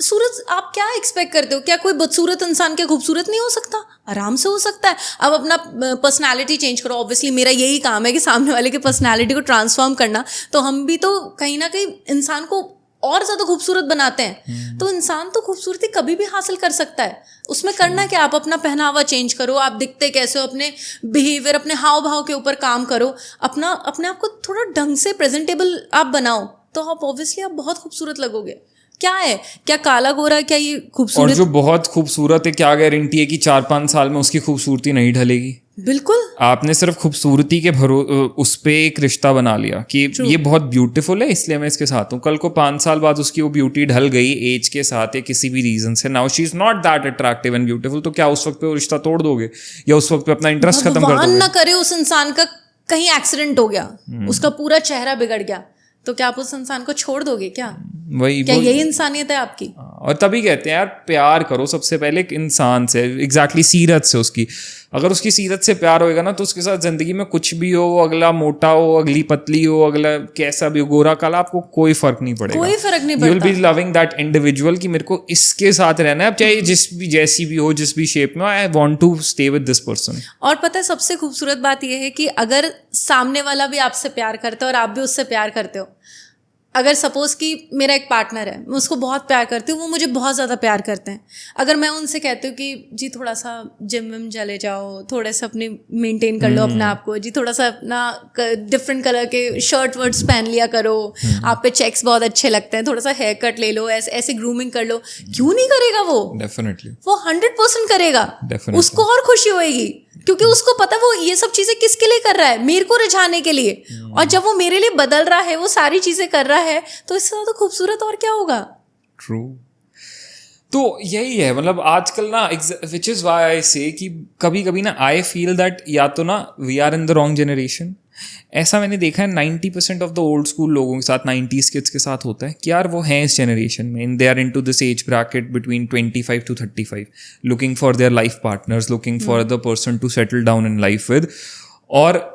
सूरत आप क्या एक्सपेक्ट करते हो? क्या कोई बदसूरत इंसान के खूबसूरत नहीं हो सकता? आराम से हो सकता है। अब अपना पर्सनालिटी चेंज करो। ऑब्वियसली मेरा यही काम है कि सामने वाले की पर्सनालिटी को ट्रांसफॉर्म करना, तो हम भी तो कहीं ना कहीं इंसान को और ज़्यादा खूबसूरत बनाते हैं। तो इंसान तो खूबसूरती कभी भी हासिल कर सकता है। उसमें करना क्या, आप अपना पहनावा चेंज करो, आप दिखते कैसे हो, अपने बिहेवियर, अपने हाव भाव के ऊपर काम करो, अपने आप को थोड़ा ढंग से प्रेजेंटेबल आप बनाओ, तो आप ऑब्वियसली आप बहुत खूबसूरत लगोगे। क्या है, क्या काला गोरा, क्या ये खूबसूरत? और जो बहुत खूबसूरत है, क्या गारंटी है कि 4-5 साल में उसकी खूबसूरती नहीं ढलेगी? बिल्कुल। आपने सिर्फ खूबसूरती के उस पे एक रिश्ता बना लिया कि ये बहुत ब्यूटीफुल है इसलिए मैं इसके साथ हूँ। कल को 5 साल बाद उसकी वो ब्यूटी ढल गई एज के साथ या किसी भी रीजन से, now she is not that attractive and beautiful, तो क्या उस वक्त पे वो रिश्ता तोड़ दोगे या उस वक्त पे अपना इंटरेस्ट खत्म कर दोगे? ना करे उस इंसान का कहीं एक्सीडेंट हो गया, उसका पूरा चेहरा बिगड़ गया, तो क्या आप उस इंसान को छोड़ दोगे? क्या यही इंसानियत है आपकी? और तभी कहते हैं यार प्यार करो सबसे पहले एक इंसान से, एग्जैक्टली सीरत से उसकी। अगर उसकी सीरत से प्यार होएगा ना, तो उसके साथ जिंदगी में कुछ भी हो, वो अगला मोटा हो, अगली पतली हो, अगला कैसा भी हो, गोरा काला, आपको कोई फर्क नहीं पड़ेगा। कोई फर्क नहीं पड़ता। You will be loving that individual कि मेरे को इसके साथ रहना है, अब चाहे जैसी भी हो, जिस भी शेप में, I want to stay with this person. और पता है सबसे खूबसूरत बात यह है कि अगर सामने वाला भी आपसे प्यार करता है और आप भी उससे प्यार करते हो, अगर सपोज कि मेरा एक पार्टनर है, मैं उसको बहुत प्यार करती हूँ, वो मुझे बहुत ज़्यादा प्यार करते हैं, अगर मैं उनसे कहती हूँ कि जी थोड़ा सा जिम विम चले जाओ, थोड़े से अपने मेंटेन कर लो अपने आप को, जी थोड़ा सा अपना डिफरेंट कलर के शर्ट वर्ट्स पहन लिया करो, आप पे चेक्स बहुत अच्छे लगते हैं, थोड़ा सा हेयर कट ले लो, ऐसे ऐसे ग्रूमिंग कर लो, क्यों नहीं करेगा वो? डेफिनेटली वो 100% करेगा। Definitely. उसको और खुशी होएगी, क्योंकि उसको पता वो ये सब चीजें किसके लिए कर रहा है, मेरे को रिझाने के लिए। और जब वो मेरे लिए बदल रहा है, वो सारी चीजें कर रहा है, तो इससे ज्यादा खूबसूरत और क्या होगा? ट्रू। तो यही है, मतलब आजकल ना, विच इज व्हाई आई से कि कभी कभी ना आई फील दैट या तो ना we are in the wrong generation. ऐसा मैंने देखा है 90% ऑफ द ओल्ड स्कूल लोगों के साथ, 90s किड्स के साथ होता है कि यार वो हैं इस जनरेशन में, they are into this age bracket between 25 to 35, looking for their life partners, looking for the person to settle down in life with. और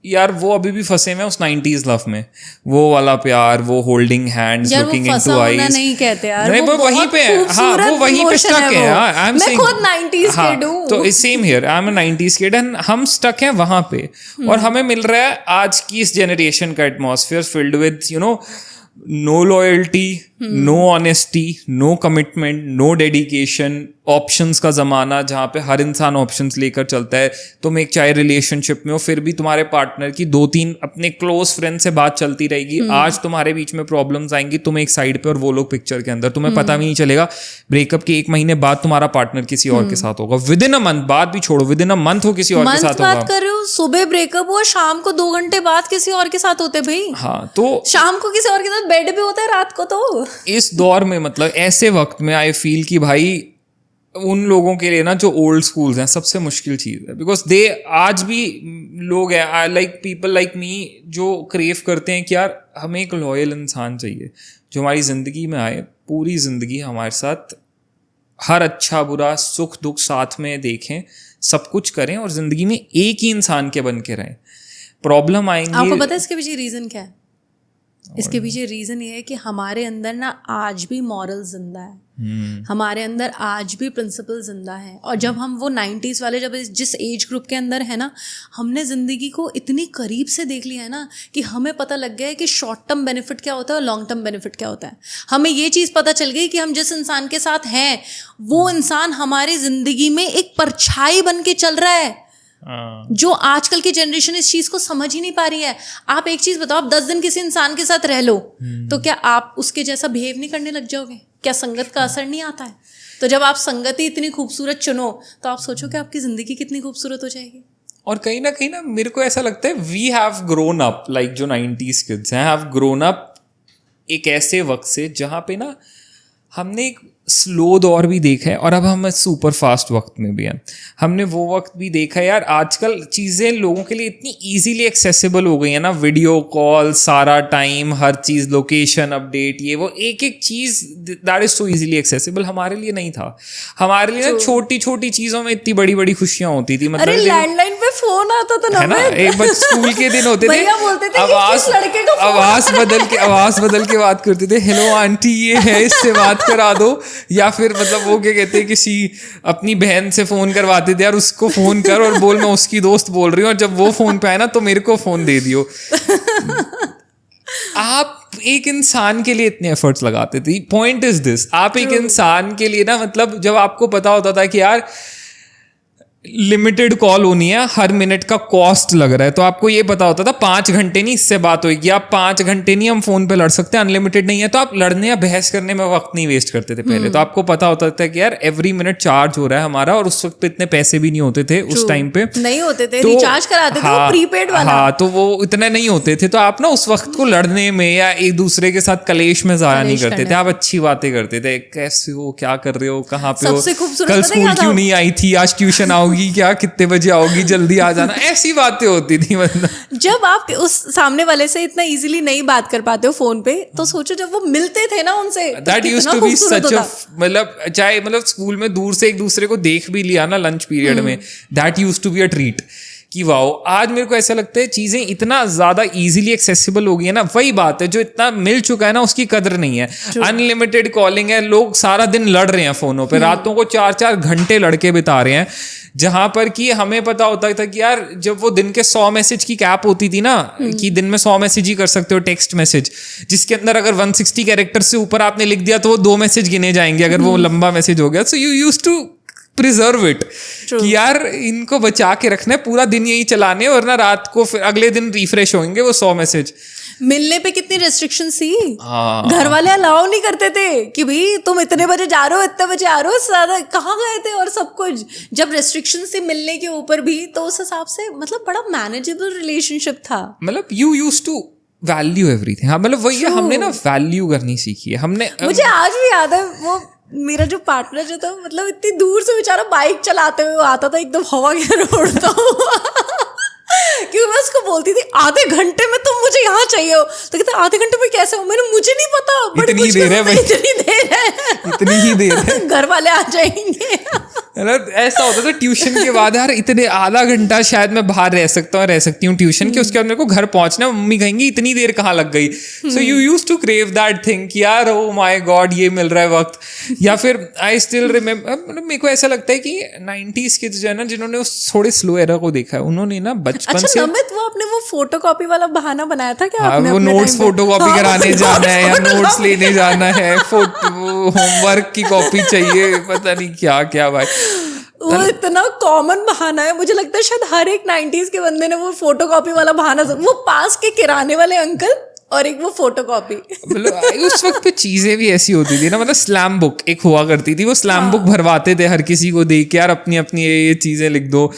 यार वो अभी भी फंसे हुए हैं उस 90s लव में, वो वाला प्यार, वो holding hands, looking into eyes. नहीं कहते यार, नहीं, वो वहीं पे है। हाँ, वो वहीं पे स्टक है। आई एम मैं खुद 90s kid हूँ। तो same here, I am a 90s kid and हम स्टक हैं वहां पे। और हमें मिल रहा है आज की इस जनरेशन का atmosphere filled with no loyalty, no honesty, no commitment, no dedication, options का ज़माना जहाँ पे हर इंसान ऑप्शंस लेकर चलता है। तुम एक चाहे रिलेशनशिप में हो, फिर भी तुम्हारे पार्टनर की 2-3 अपने क्लोज फ्रेंड से बात चलती रहेगी। आज तुम्हारे बीच में प्रॉब्लम्स आएंगी, तुम एक साइड पे और वो लोग पिक्चर के अंदर, तुम्हें पता भी नहीं चलेगा। ब्रेकअप के 1 महीने बाद तुम्हारा पार्टनर किसी और के साथ होगा, विद इन अ मंथ, बात भी छोड़ो, विद इन अ मंथ वो किसी और के साथ होगा। बात कर रहे हो, सुबह ब्रेकअप हुआ, शाम को 2 घंटे बाद किसी और के साथ होते भाई। हाँ, तो शाम को किसी और के साथ बेड भी होता है, रात को। तो इस दौर में, मतलब ऐसे वक्त में आई फील कि भाई उन लोगों के लिए ना जो ओल्ड स्कूल्स हैं सबसे मुश्किल चीज़ है। बिकॉज दे आज भी लोग हैं लाइक पीपल लाइक मी जो क्रेव करते हैं कि यार हमें एक लॉयल इंसान चाहिए जो हमारी ज़िंदगी में आए, पूरी ज़िंदगी हमारे साथ हर अच्छा बुरा सुख दुख साथ में देखें, सब कुछ करें और ज़िंदगी में एक ही इंसान के बन के रहें। प्रॉब्लम आएंगी। आपको पता है इसके पीछे रीज़न क्या है? इसके पीछे रीज़न ये है कि हमारे अंदर ना आज भी मॉरल जिंदा है, हमारे अंदर आज भी प्रिंसिपल जिंदा है। और जब हम वो 90s वाले, जब जिस एज ग्रुप के अंदर है ना, हमने ज़िंदगी को इतनी करीब से देख लिया है ना कि हमें पता लग गया है कि शॉर्ट टर्म बेनिफिट क्या होता है और लॉन्ग टर्म बेनिफिट क्या होता है। हमें ये चीज़ पता चल गई कि हम जिस इंसान के साथ हैं वो इंसान हमारी ज़िंदगी में एक परछाई बन के चल रहा है, जो आजकल की जनरेशन इस चीज को समझ ही नहीं पा रही है। आप एक चीज बताओ, आप 10 दिन किसी इंसान के साथ रह लो तो क्या आप उसके जैसा बिहेव नहीं करने लग जाओगे? क्या संगत का असर नहीं आता है? तो जब आप संगत ही इतनी खूबसूरत चुनो तो आप सोचो कि आपकी जिंदगी कितनी खूबसूरत हो जाएगी। और कहीं ना मेरे को ऐसा लगता है we have grown up, like जो 90s किड्स हैं हैव ग्रोन अप एक ऐसे वक्त से जहाँ पे ना हमने एक स्लो दौर भी देखा है और अब हम सुपर फास्ट वक्त में भी हैं। हमने वो वक्त भी देखा है यार, आजकल चीज़ें लोगों के लिए इतनी इजीली एक्सेसिबल हो गई है ना, वीडियो कॉल सारा टाइम, हर चीज़, लोकेशन अपडेट, ये वो एक एक चीज़ that is so easily accessible. हमारे लिए नहीं था। हमारे लिए ना छोटी छोटी चीज़ों में इतनी बड़ी बड़ी खुशियाँ होती थी। मतलब लैंडलाइन पे फोन आता था है ना, एक बार स्कूल के दिन होते थे, आवाज बदल के बात करते थे, हेलो आंटी ये है, इससे बात करा दो। या फिर मतलब वो क्या कहते हैं, किसी अपनी बहन से फोन करवाते थे, यार उसको फोन कर और बोल मैं उसकी दोस्त बोल रही हूँ, और जब वो फोन पे आए ना तो मेरे को फोन दे दियो। आप एक इंसान के लिए इतने एफर्ट्स लगाते थे। पॉइंट इज दिस, आप एक इंसान के लिए ना, मतलब जब आपको पता होता था कि यार लिमिटेड कॉल होनी है, हर मिनट का कॉस्ट लग रहा है, तो आपको ये पता होता था 5 घंटे नहीं इससे बात होगी, आप 5 घंटे नहीं हम फोन पे लड़ सकते, अनलिमिटेड नहीं है, तो आप लड़ने या बहस करने में वक्त नहीं वेस्ट करते थे पहले। तो आपको पता होता था कि यार एवरी मिनट चार्ज हो रहा है हमारा, और उस वक्त पे इतने पैसे भी नहीं होते थे उस टाइम पे, नहीं होते थे, रिचार्ज कराते थे वो प्रीपेड वाला। हाँ, तो वो इतने नहीं होते थे, तो आप ना उस वक्त को लड़ने में या एक दूसरे के साथ कलेश में जाया नहीं करते थे, आप अच्छी बातें करते थे, कैसे हो, क्या कर रहे हो, कहाँ पे हो, कल स्कूल क्यों नहीं आई थी, आज ट्यूशन आओगी क्या, कितने बजे आओगी, जल्दी आ जाना, ऐसी बातें होती थी। मतलब जब आप उस सामने वाले से इतना इजीली नहीं बात कर पाते हो फोन पे, तो सोचो जब वो मिलते थे ना उनसे, दैट यूज्ड टू बी सच अ, मतलब चाहे मतलब स्कूल में दूर से एक दूसरे को देख भी लिया ना लंच पीरियड में, that used to be a treat कि वाओ, आज मेरे को ऐसा लगता है चीज़ें इतना ज़्यादा इजीली एक्सेसिबल हो गई है ना, वही बात है, जो इतना मिल चुका है ना उसकी कदर नहीं है। अनलिमिटेड कॉलिंग है, लोग सारा दिन लड़ रहे हैं फ़ोनों पे, रातों को 4-4 घंटे लड़के बिता रहे हैं, जहां पर कि हमें पता होता था कि यार जब वो दिन के 100 मैसेज की कैप होती थी ना, कि दिन में 100 मैसेज ही कर सकते हो, टेक्स्ट मैसेज, जिसके अंदर अगर 160 कैरेक्टर से ऊपर आपने लिख दिया तो वो 2 मैसेज गिने जाएंगे अगर वो लंबा मैसेज हो गया। So you used to preserve it कि यार इनको बचा के रखना है, पूरा दिन यही चलाने, और ना रात को फिर अगले दिन रिफ्रेश होंगे वो 100 मैसेज। मिलने पे कितनी रेस्ट्रिक्शन थी, घर वाले अलाउ नहीं करते थे कि भाई तुम इतने बजे जा रहे हो, इतने बजे आ रहे हो, सारा कहाँ गए थे और सब कुछ। जब रेस्ट्रिक्शन थी मिलने के ऊपर भी, तो उस हिसाब से मतलब बड़ा मैनेजेबल रिलेशनशिप था। मतलब you used to value everything. हाँ, मतलब वही है, हमने ना वैल्यू करनी सीखी है हमने। मुझे आज भी याद है वो मेरा जो पार्टनर जो था, मतलब इतनी दूर से बेचारा बाइक चलाते हुए आता था, एकदम हवा के रोड था क्योंकि मैं उसको बोलती थी आधे घंटे में तुम मुझे यहाँ चाहिए हो, तो कहते आधे घंटे में कैसे हो, मैंने मुझे नहीं पता, इतनी देर है भाई, इतनी ही देर है, घर वाले आ जाएंगे। ऐसा होता था ट्यूशन के बाद, यार इतने आधा घंटा शायद मैं बाहर रह सकती हूँ ट्यूशन के, उसके बाद मेरे को घर पहुंचना, मम्मी कहेंगी इतनी देर कहाँ लग गई। So you used to crave that thing कि यार ओ माय गॉड ये मिल रहा है वक्त। या फिर आई स्टिल रिमेम्बर, मतलब मेरे को ऐसा लगता है कि 90s के जो है ना, जिन्होंने उस थोड़े स्लो एरा को देखा है, उन्होंने ना बचपन से नमित वो अपने वो फोटोकॉपी वाला बहाना बनाया था क्या? वो नोट्स फोटोकॉपी कराने जाना है या नोट्स लेने जाना है, होमवर्क की कॉपी चाहिए, पता नहीं क्या क्या भाई। वो इतना कॉमन बहाना है, मुझे लगता है शायद हर एक 90s के बंदे ने वो फोटोकॉपी वाला बहाना, वो पास के किराने वाले अंकल और एक वो फोटोकॉपी। मतलब उस वक्त पे चीजें भी ऐसी होती थी ना, मतलब स्लैम बुक एक हुआ करती थी, वो स्लैम बुक भरवाते थे हर किसी को देख के, यार अपनी अपनी ये चीजें लिख दो,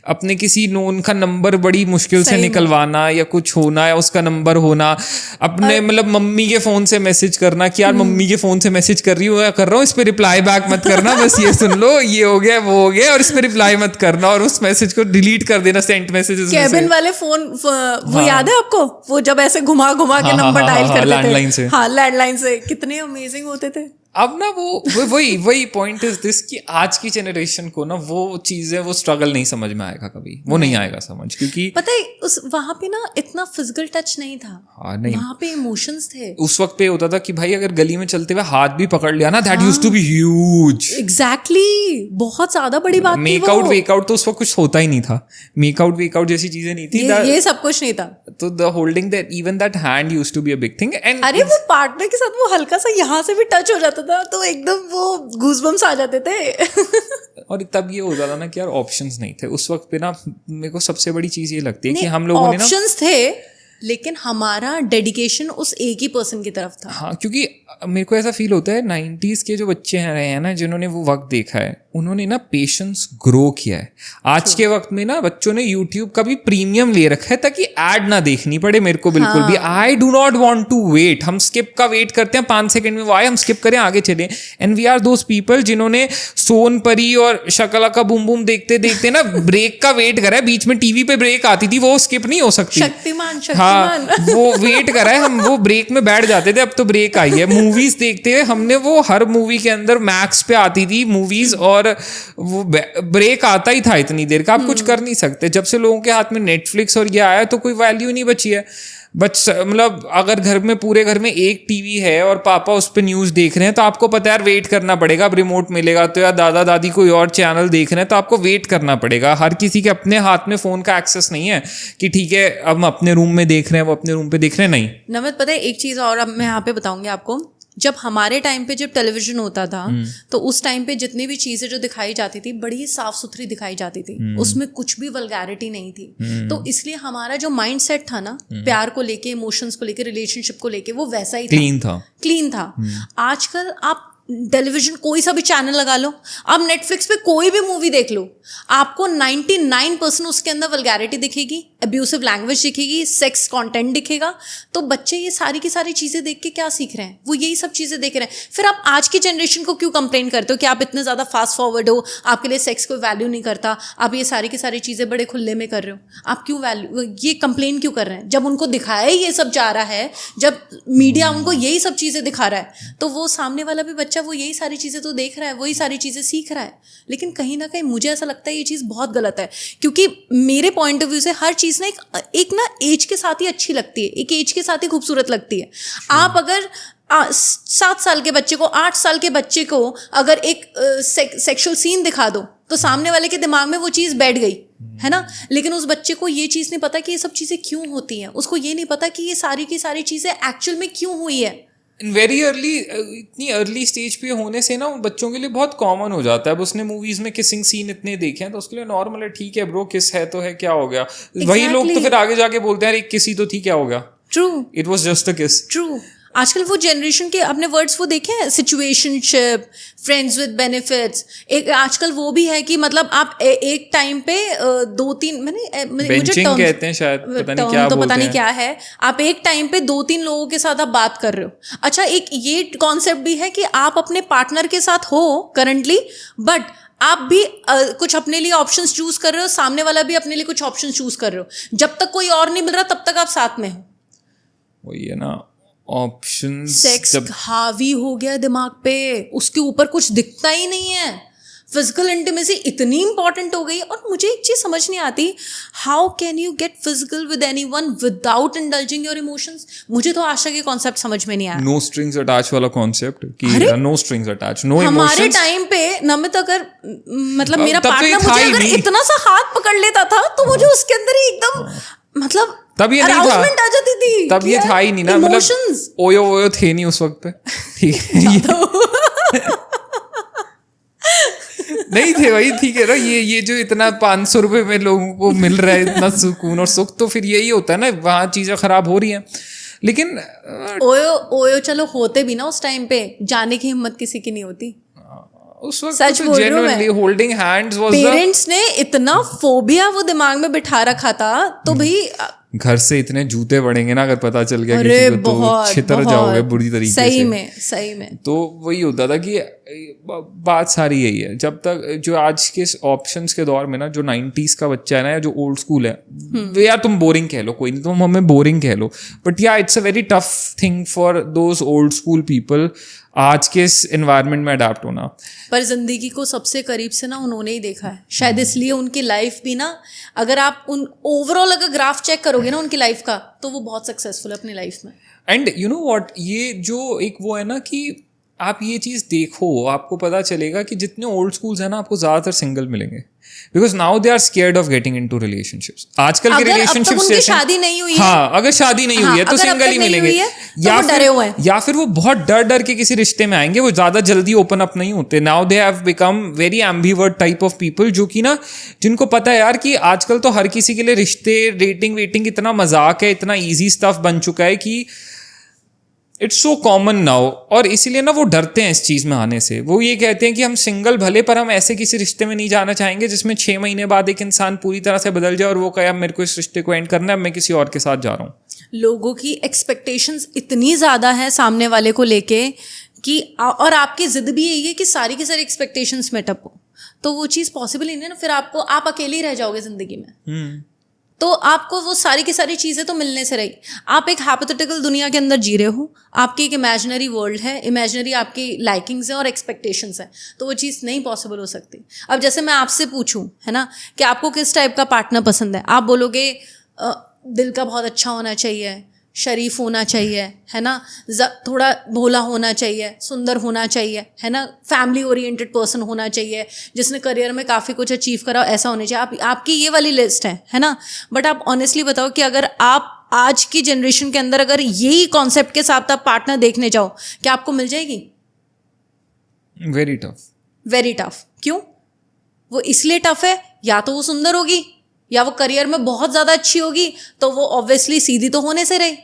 अपने किसी नोन का नंबर बड़ी मुश्किल से निकलवाना या कुछ होना या उसका नंबर होना, अपने मतलब मम्मी के फोन से मैसेज करना कि यार मम्मी के फोन से मैसेज कर रही हूँ या कर रहा हूँ, इस पे रिप्लाई बैक मत करना, बस ये सुन लो ये हो गया वो हो गया, और इस पे रिप्लाई मत करना, और उस मैसेज को डिलीट कर देना सेंट मैसेजेस। केबिन वाले फोन वो याद है आपको, वो जब ऐसे घुमा घुमा के नंबर डायल करते थे लैंडलाइन से, हाँ लैंडलाइन से, कितने अमेजिंग होते थे। अब ना वो वही पॉइंट इज दिस कि आज की जनरेशन को ना वो चीजें, वो स्ट्रगल नहीं समझ में आएगा कभी, वो नहीं आएगा समझ, क्योंकि पता है उस वहां पे ना इतना फिजिकल टच नहीं था। हाँ, नहीं, वहां पे इमोशंस थे। उस वक्त पे होता था कि भाई अगर गली में चलते हुए हाथ भी पकड़ लिया ना, that used to be huge. Exactly, बहुत ज्यादा बड़ी बात थी। मेक आउट वेक आउट तो उस वक्त कुछ होता ही नहीं था, मेक आउट वेक आउट जैसी चीजें नहीं थी, ये सब कुछ नहीं था। तो the holding that, even that hand used to be a big thing. And अरे वो पार्टनर के साथ वो हल्का सा यहाँ से भी टच हो जाता था तो एकदम वो गूज़बम्स आ जाते थे। और तब ये होता था ना कि यार ऑप्शंस नहीं थे उस वक्त पे ना। मेरे को सबसे बड़ी चीज ये लगती है कि हम लोगों ने ना, ऑप्शंस थे लेकिन हमारा डेडिकेशन उस एक ही पर्सन की तरफ था। हाँ, क्योंकि मेरे को ऐसा फील होता है 90s के जो बच्चे हैं रहे हैं ना, जिन्होंने वो वक्त देखा है, उन्होंने ना पेशेंस ग्रो किया है। आज के वक्त में ना बच्चों ने यूट्यूब का भी प्रीमियम ले रखा है ताकि ऐड ना देखनी पड़े मेरे को बिल्कुल भी। I do not want to wait, हम स्किप का वेट करते हैं 5 सेकंड में वो आए, हम स्किप करें आगे चले। And we are those people जिन्होंने सोन परी और शकला का बूम बूम देखते देखते ना ब्रेक का वेट करा है, बीच में टीवी पे ब्रेक आती थी, वो स्किप नहीं हो सकती। शक्तिमान हाँ, वो वेट करा है, हम वो ब्रेक में बैठ जाते थे, अब तो ब्रेक आई है। मूवीज देखते हुए हमने वो हर मूवी के अंदर मैक्स पे आती थी मूवीज, और वो ब्रेक आता ही था इतनी देर का, आप कुछ कर नहीं सकते। जब से लोगों के हाथ में नेटफ्लिक्स और ये आया तो कोई वैल्यू नहीं बची है। मतलब अगर घर में पूरे घर में एक टीवी है और पापा उस पर न्यूज़ देख रहे हैं तो आपको पता है यार वेट करना पड़ेगा, अब रिमोट मिलेगा तो, या दादा दादी कोई और चैनल देख रहे हैं तो आपको वेट करना पड़ेगा। हर किसी के अपने हाथ में फ़ोन का एक्सेस नहीं है कि ठीक है अब हम अपने रूम में देख रहे हैं, वो अपने रूम पे देख रहे हैं, नहीं। नमित, पता है एक चीज़ और अब मैं यहाँ पे बताऊंगी आपको। जब हमारे टाइम पे जब टेलीविजन होता था तो उस टाइम पे जितनी भी चीजें जो दिखाई जाती थी बड़ी साफ सुथरी दिखाई जाती थी, उसमें कुछ भी वल्गैरिटी नहीं थी। तो इसलिए हमारा जो माइंड सेट था ना, प्यार को लेके, इमोशंस को लेके, रिलेशनशिप को लेके, वो वैसा ही क्लीन था। आजकल आप टेलीविजन कोई सा भी चैनल लगा लो, आप नेटफ्लिक्स पे कोई भी मूवी देख लो, आपको 99% उसके अंदर वल्गैरिटी दिखेगी, अब्यूसिव लैंग्वेज दिखेगी, सेक्स कंटेंट दिखेगा। तो बच्चे ये सारी की सारी चीज़ें देख के क्या सीख रहे हैं? वो यही सब चीज़ें देख रहे हैं। फिर आप आज की जनरेशन को क्यों कंप्लेन करते हो कि आप इतने ज़्यादा फास्ट फॉरवर्ड हो, आपके लिए सेक्स कोई वैल्यू नहीं करता, आप ये सारी की सारी चीज़ें बड़े खुले में कर रहे हो? आप क्यों ये कंप्लेन क्यों कर रहे हैं? जब उनको दिखाया ये सब जा रहा है, जब मीडिया उनको यही सब चीज़ें दिखा रहा है, तो वो सामने वाला भी बच्चा बच्चा वो यही सारी चीज़ें तो देख रहा है, वही सारी चीज़ें सीख रहा है, लेकिन कहीं ना कहीं मुझे ऐसा लगता है ये चीज़ बहुत गलत है, क्योंकि मेरे पॉइंट ऑफ व्यू से हर चीज़ ना एक ना एज के साथ ही अच्छी लगती है, एक एज के साथ ही खूबसूरत लगती है। आप अगर 7 साल के बच्चे को, 8 साल के बच्चे को अगर एक सेक्सुअल सीन दिखा दो तो सामने वाले के दिमाग में वो चीज़ बैठ गई, है ना, लेकिन उस बच्चे को ये चीज़ नहीं पता कि ये सब चीज़ें क्यों होती हैं, उसको ये नहीं पता कि ये सारी की सारी चीज़ें एक्चुअल में क्यों हुई है। वेरी अर्ली, इतनी अर्ली स्टेज पे होने से ना बच्चों के लिए बहुत कॉमन हो जाता है। अब उसने मूवीज में किसिंग सीन इतने देखे हैं तो उसके लिए नॉर्मल है, ठीक है ब्रो किस है तो है, क्या हो गया। वही लोग तो फिर आगे जाके बोलते हैं एक किसी तो थी, क्या हो गया। True, it was just a किस। ट्रू। आजकल वो जनरेशन के अपने वर्ड्स वो देखे हैं, सिचुएशनशिप, फ्रेंड्स विद बेनिफिट्स, एक आजकल वो भी है कि मतलब आप एक टाइम पे 2-3 बेंचिंग कहते हैं शायद, पता नहीं क्या तो बोलते पता नहीं हैं। क्या है, आप एक टाइम पे 2-3 लोगों के साथ आप बात कर रहे हो। अच्छा, एक ये कॉन्सेप्ट भी है कि आप अपने पार्टनर के साथ हो करंटली, बट आप भी कुछ अपने लिए ऑप्शंस चूज कर रहे हो, सामने वाला भी अपने लिए कुछ ऑप्शंस चूज कर रहे हो। जब तक कोई और नहीं मिल रहा तब तक आप साथ में हो। वही है ना, ऑप्शंस सेक्स हावी हो गया दिमाग पे, उसके ऊपर कुछ दिखता ही नहीं है। फिजिकल इंटीमेसी इतनी इंपॉर्टेंट हो गई। और मुझे एक चीज समझ नहीं आती, how can you get physical with anyone without indulging your emotions. मुझे तो आज तक ये कॉन्सेप्ट समझ में नहीं आया। नो स्ट्रिंग्स अटैच वाला कॉन्सेप्ट कि no strings attach, no emotions. हमारे टाइम पे नमित अगर मतलब मेरा तब तो ये पार्टनर था मुझे ही अगर नहीं। इतना सा हाथ पकड़ लेता था तो मुझे उसके अंदर ही एकदम मतलब तब ये नहीं था, arousement आ जाती थी। तब ये था ही नहीं ना, Emotions। मतलब ओयो ओयो थे नहीं उस वक्त पे, ठीक है। नहीं थे भाई, ठीक है ना। ये जो इतना 500 रुपए में लोगों को मिल रहा है इतना सुकून और सुख, तो फिर यही होता है ना, वहाँ चीजें खराब हो रही हैं। लेकिन ओयो ओयो चलो होते भी ना उस टाइम पे, जाने की हिम्मत किसी की नहीं होती। उस वक्त सच तो बोल रही हूँ मैं। Genuinely holding hands was parents ने इतना फोबिया वो दिमाग में बिठा रखा था, तो भाई घर से इतने जूते पड़ेंगे ना अगर पता चल गया अरे किसी को, तो बहुत छितर जाओगे बुरी तरीके से। सही में। तो वही होता था कि बात सारी यही है, जब तक जो आज के ऑप्शंस के दौर में ना, जो 90s का बच्चा है ना, या जो ओल्ड स्कूल है, वे यार तुम बोरिंग कह लो, कोई नहीं, तुम हमें बोरिंग कह लो, बट या it's a very tough thing for those old school people आज के इस एनवायरनमेंट में अडाप्ट होना। पर जिंदगी को सबसे करीब से ना उन्होंने ही देखा है, शायद इसलिए उनकी लाइफ भी ना, अगर आप उन ओवरऑल अगर ग्राफ चेक करोगे ना उनकी लाइफ का, तो वो बहुत सक्सेसफुल है अपनी लाइफ में। एंड यू नो व्हाट, ये जो एक वो है ना कि आप ये चीज़ देखो, आपको पता चलेगा कि जितने ओल्ड स्कूल्स हैं ना, आपको ज़्यादातर सिंगल मिलेंगे, because now they are scared of getting into relationships. आजकल के रिलेशनशिप्स जैसे, शादी नहीं हुई है, हाँ, अगर शादी नहीं हुई है तो सिंगल ही मिलेंगे, या फिर वो बहुत डर डर के किसी रिश्ते में आएंगे, वो ज़्यादा जल्दी ओपन अप नहीं होते। Now they have become very ambivert type of people, जो कि ना, जिनको पता है यार कि आजकल तो हर किसी के लिए रिश्ते, डेटिंग वेटिंग इतना मजाक है, इतना ईजी स्टफ बन चुका है कि इट्स सो कॉमन नाउ। और इसीलिए ना वो डरते हैं इस चीज़ में आने से। वो ये कहते हैं कि हम सिंगल भले, पर हम ऐसे किसी रिश्ते में नहीं जाना चाहेंगे जिसमें 6 महीने बाद एक इंसान पूरी तरह से बदल जाए और वो कहे अब मेरे को इस रिश्ते को एंड करना है, मैं किसी और के साथ जा रहा हूँ। लोगों की एक्सपेक्टेशंस इतनी ज़्यादा है सामने वाले को लेके कि, और आपकी जिद भी यही है कि सारी की सारी एक्सपेक्टेशंस मेटअप हो, तो वो चीज़ पॉसिबल ही नहीं है ना। फिर आप अकेले ही रह जाओगे जिंदगी में। तो आपको वो सारी की सारी चीज़ें तो मिलने से रही, आप एक हाइपोथेटिकल दुनिया के अंदर जी रहे हो, आपकी एक इमेजिनरी वर्ल्ड है, इमेजिनरी आपकी लाइकिंग्स हैं और एक्सपेक्टेशंस हैं, तो वो चीज़ नहीं पॉसिबल हो सकती। अब जैसे मैं आपसे पूछूं, है ना, कि आपको किस टाइप का पार्टनर पसंद है, आप बोलोगे दिल का बहुत अच्छा होना चाहिए, शरीफ होना चाहिए, है ना, थोड़ा भोला होना चाहिए, सुंदर होना चाहिए, है ना, फैमिली ओरिएंटेड पर्सन होना चाहिए, जिसने करियर में काफ़ी कुछ अचीव करा, ऐसा होना चाहिए। आपकी ये वाली लिस्ट है ना। बट आप ऑनेस्टली बताओ कि अगर आप आज की जनरेशन के अंदर अगर यही कॉन्सेप्ट के साथ आप पार्टनर देखने जाओ, क्या आपको मिल जाएगी? Very tough. क्यों? वो इसलिए टफ है, या तो वो सुंदर होगी, या वो करियर में बहुत ज़्यादा अच्छी होगी, तो वो ऑब्वियसली सीधी तो होने से रहे,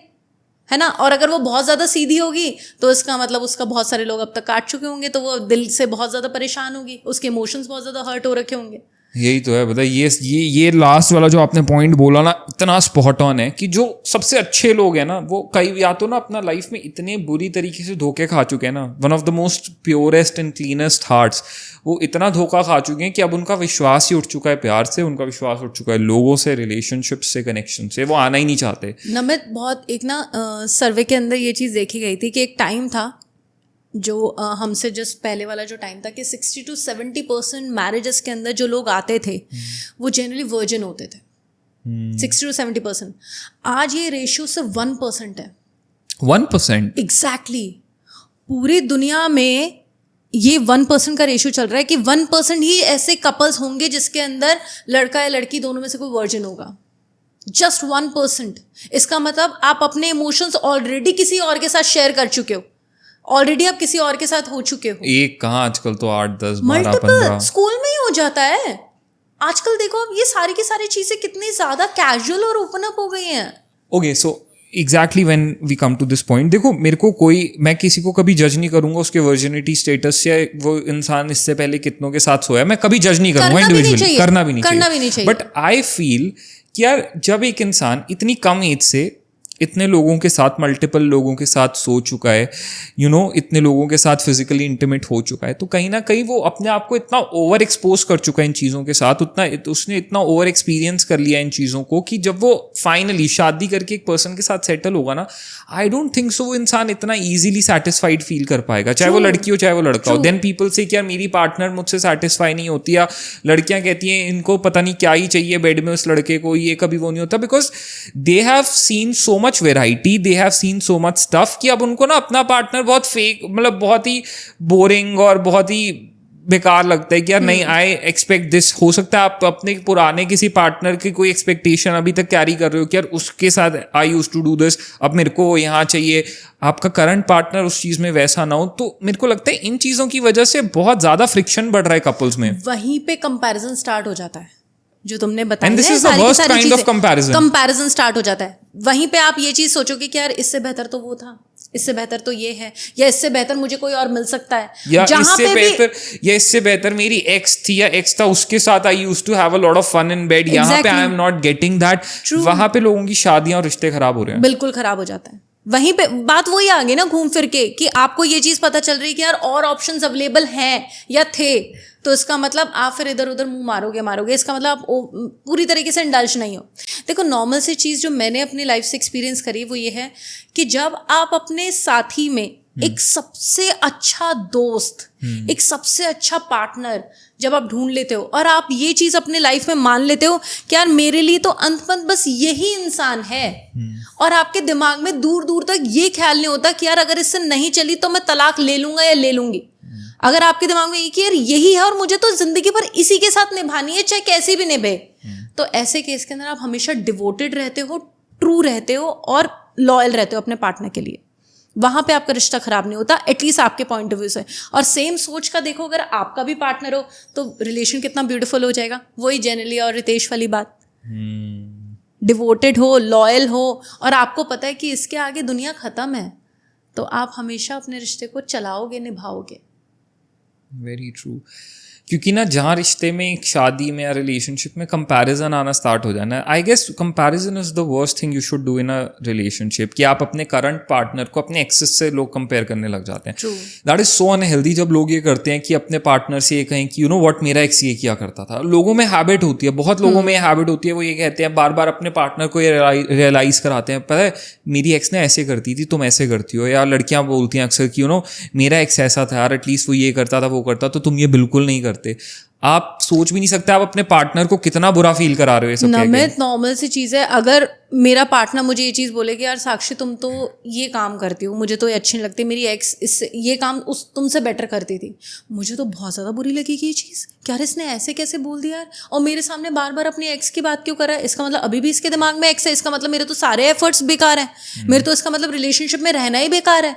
है ना। और अगर वो बहुत ज़्यादा सीधी होगी तो इसका मतलब उसका बहुत सारे लोग अब तक काट चुके होंगे, तो वो दिल से बहुत ज़्यादा परेशान होगी, उसके इमोशंस बहुत ज़्यादा हर्ट हो रखे होंगे। यही तो है, बताइए ये लास्ट वाला जो आपने पॉइंट बोला ना, इतना स्पॉट ऑन है कि जो सबसे अच्छे लोग हैं ना, वो कई या तो ना अपना लाइफ में इतने बुरी तरीके से धोखे खा चुके हैं ना, one of the most purest and cleanest hearts, वो इतना धोखा खा चुके हैं कि अब उनका विश्वास ही उठ चुका है प्यार से, उनका विश्वास उठ चुका है लोगों से, रिलेशनशिप से, कनेक्शन से, वो आना ही नहीं चाहते। नमित, बहुत एक ना सर्वे के अंदर ये चीज़ देखी गई थी कि एक टाइम था जो हमसे जस्ट पहले वाला जो टाइम था कि 60 to 70% मैरिजेस के अंदर जो लोग आते थे वो जनरली वर्जिन होते थे. 60 to 70%. आज ये रेशियो सिर्फ 1% है. 1%? एग्जैक्टली. पूरी दुनिया में ये 1% का रेशियो चल रहा है कि 1% ही ऐसे कपल्स होंगे जिसके अंदर लड़का या लड़की दोनों में से कोई वर्जिन होगा. जस्ट 1%. इसका मतलब आप अपने इमोशंस ऑलरेडी किसी और के साथ शेयर कर चुके हो. ऑलरेडी आप किसी और के साथ हो चुके हो. एक कहाँ, आजकल तो 8, 10, 12, मल्टीपल 15 स्कूल में ही हो जाता है. आजकल देखो अब ये सारी की सारी चीजें कितनी ज्यादा कैजुअल और ओपन अप हो गई हैं. Okay, so exactly when we come to this point, देखो मेरे को मैं किसी को कभी जज नहीं करूंगा उसके वर्जिनिटी स्टेटस से. वो इंसान इससे पहले कितनों के साथ सोया, मैं कभी जज नहीं करूंगा इंडिविजुअली. करना भी नहीं चाहिए. बट आई फील कि यार जब एक इंसान इतनी कम एज से इतने लोगों के साथ, मल्टीपल लोगों के साथ सो चुका है, इतने लोगों के साथ फिजिकली इंटीमेट हो चुका है, तो कहीं ना कहीं वो अपने आप को इतना ओवर एक्सपोज कर चुका है इन चीज़ों के साथ, उसने इतना ओवर एक्सपीरियंस कर लिया इन चीज़ों को कि जब वो फाइनली शादी करके एक पर्सन के साथ सेटल होगा ना, आई डोंट थिंक सो वो इंसान इतना ईजिली सेटिस्फाइड फील कर पाएगा, चाहे वो लड़की हो चाहे वो लड़का हो. देन पीपल से कि यार मेरी पार्टनर मुझसे सेटिस्फाई नहीं होती, या लड़कियां कहती हैं इनको पता नहीं क्या ही चाहिए बेड में उस लड़के को, ये कभी वो नहीं होता, because they have seen so much variety, they have seen so much stuff कि अब उनको ना अपना पार्टनर बहुत फेक, मतलब बहुत ही बोरिंग और बहुत ही बेकार लगता है कि यार नहीं, आई एक्सपेक्ट दिस. हो सकता है आप अपने पुराने किसी पार्टनर की कोई एक्सपेक्टेशन अभी तक कैरी कर रहे हो कि यार उसके साथ I used to do this, अब मेरे को यहाँ चाहिए. आपका करंट पार्टनर उस चीज में वैसा ना हो, तो मेरे को लगता है इन चीजों की वजह से बहुत ज्यादा फ्रिक्शन बढ़ रहा है कपल्स में. वहीं पे कंपैरिजन स्टार्ट हो जाता है जो तुमने बताया. And this is the worst kind of comparison. Comparison start हो जाता है. वहीं पे आप ये चीज सोचोगे कि यार इससे बेहतर तो वो था, इससे बेहतर तो ये है, या इससे बेहतर मुझे कोई और मिल सकता है, या इससे बेहतर मेरी एक्स थी या एक्स था, उसके साथ I used to have a lot of fun in bed, यहाँ पे I am not getting that. वहां पे लोगों की शादियां और रिश्ते खराब हो रहे हैं. बिल्कुल खराब हो जाता है. वहीं पे बात वही आ गई ना घूम फिर के कि आपको ये चीज पता चल रही है कि यार और ऑप्शंस अवेलेबल हैं या थे, तो इसका मतलब आप फिर इधर उधर मुंह मारोगे. इसका मतलब आप पूरी तरीके से इंडल्ज नहीं हो. देखो नॉर्मल सी चीज़ जो मैंने अपनी लाइफ से एक्सपीरियंस करी वो ये है कि जब आप अपने साथी में एक सबसे अच्छा दोस्त, एक सबसे अच्छा पार्टनर जब आप ढूंढ लेते हो और आप ये चीज़ अपने लाइफ में मान लेते हो कि यार मेरे लिए तो अंत बस यही इंसान है, और आपके दिमाग में दूर दूर तक ये ख्याल नहीं होता कि यार अगर इससे नहीं चली तो मैं तलाक ले लूंगा या ले लूंगी. अगर आपके दिमाग में कि यार यही है और मुझे तो जिंदगी भर इसी के साथ निभानी है, चाहे कैसे भी निभे, तो ऐसे केस के अंदर आप हमेशा डिवोटेड रहते हो, ट्रू रहते हो और लॉयल रहते हो अपने पार्टनर के लिए. वहां पे आपका रिश्ता खराब नहीं होता, एटलीस्ट आपके पॉइंट ऑफ व्यू से. और सेम सोच का देखो, अगर आपका भी पार्टनर हो तो रिलेशन कितना ब्यूटीफुल हो जाएगा. वही जेनेली और रितेश वाली बात, डिवोटेड हो, लॉयल हो, और आपको पता है कि इसके आगे दुनिया खत्म है, तो आप हमेशा अपने रिश्ते को चलाओगे, निभाओगे. Very true. क्योंकि ना जहाँ रिश्ते में, एक शादी में या रिलेशनशिप में कंपैरिजन आना स्टार्ट हो जाना है, I guess comparison is the worst thing you should do in a relationship. कि आप अपने करंट पार्टनर को अपने एक्सेस से लोग कंपेयर करने लग जाते हैं. दैट इज सो अनहेल्दी जब लोग ये करते हैं कि अपने पार्टनर से ये कहें कि यू नो व्हाट, मेरा एक्स ये किया करता था. लोगों में हैबिट होती है, बहुत लोगों में हैबिट होती है, वो ये कहते हैं बार बार अपने पार्टनर को ये रियलाइज कराते हैं, पता है मेरी एक्स ने ऐसे करती थी, तुम ऐसे करती हो. या लड़कियां बोलती हैं अक्सर कि यू नो मेरा एक्स ऐसा था यार, एटलीस्ट वो ये करता था, वो करता, तो तुम ये बिल्कुल नहीं करते. आप सोच भी नहीं सकते आप अपने पार्टनर को कितना बुरा फील करा रहे हो. ये सब नमित नॉर्मल सी चीज़ है. अगर मेरा पार्टनर मुझे ये चीज़ बोले कि यार साक्षी तुम तो ये काम करती हो, मुझे तो ये अच्छी नहीं लगती, मेरी एक्स इससे ये काम उस तुमसे बेटर करती थी, मुझे तो बहुत ज़्यादा बुरी लगेगी ये चीज़. क्या इसने ऐसे कैसे बोल दिया यार, और मेरे सामने बार बार अपनी एक्स की बात क्यों कर रहा है. इसका मतलब अभी भी इसके दिमाग में एक्स है, इसका मतलब मेरे तो सारे एफर्ट्स बेकार हैं, मेरे तो इसका मतलब रिलेशनशिप में रहना ही बेकार है.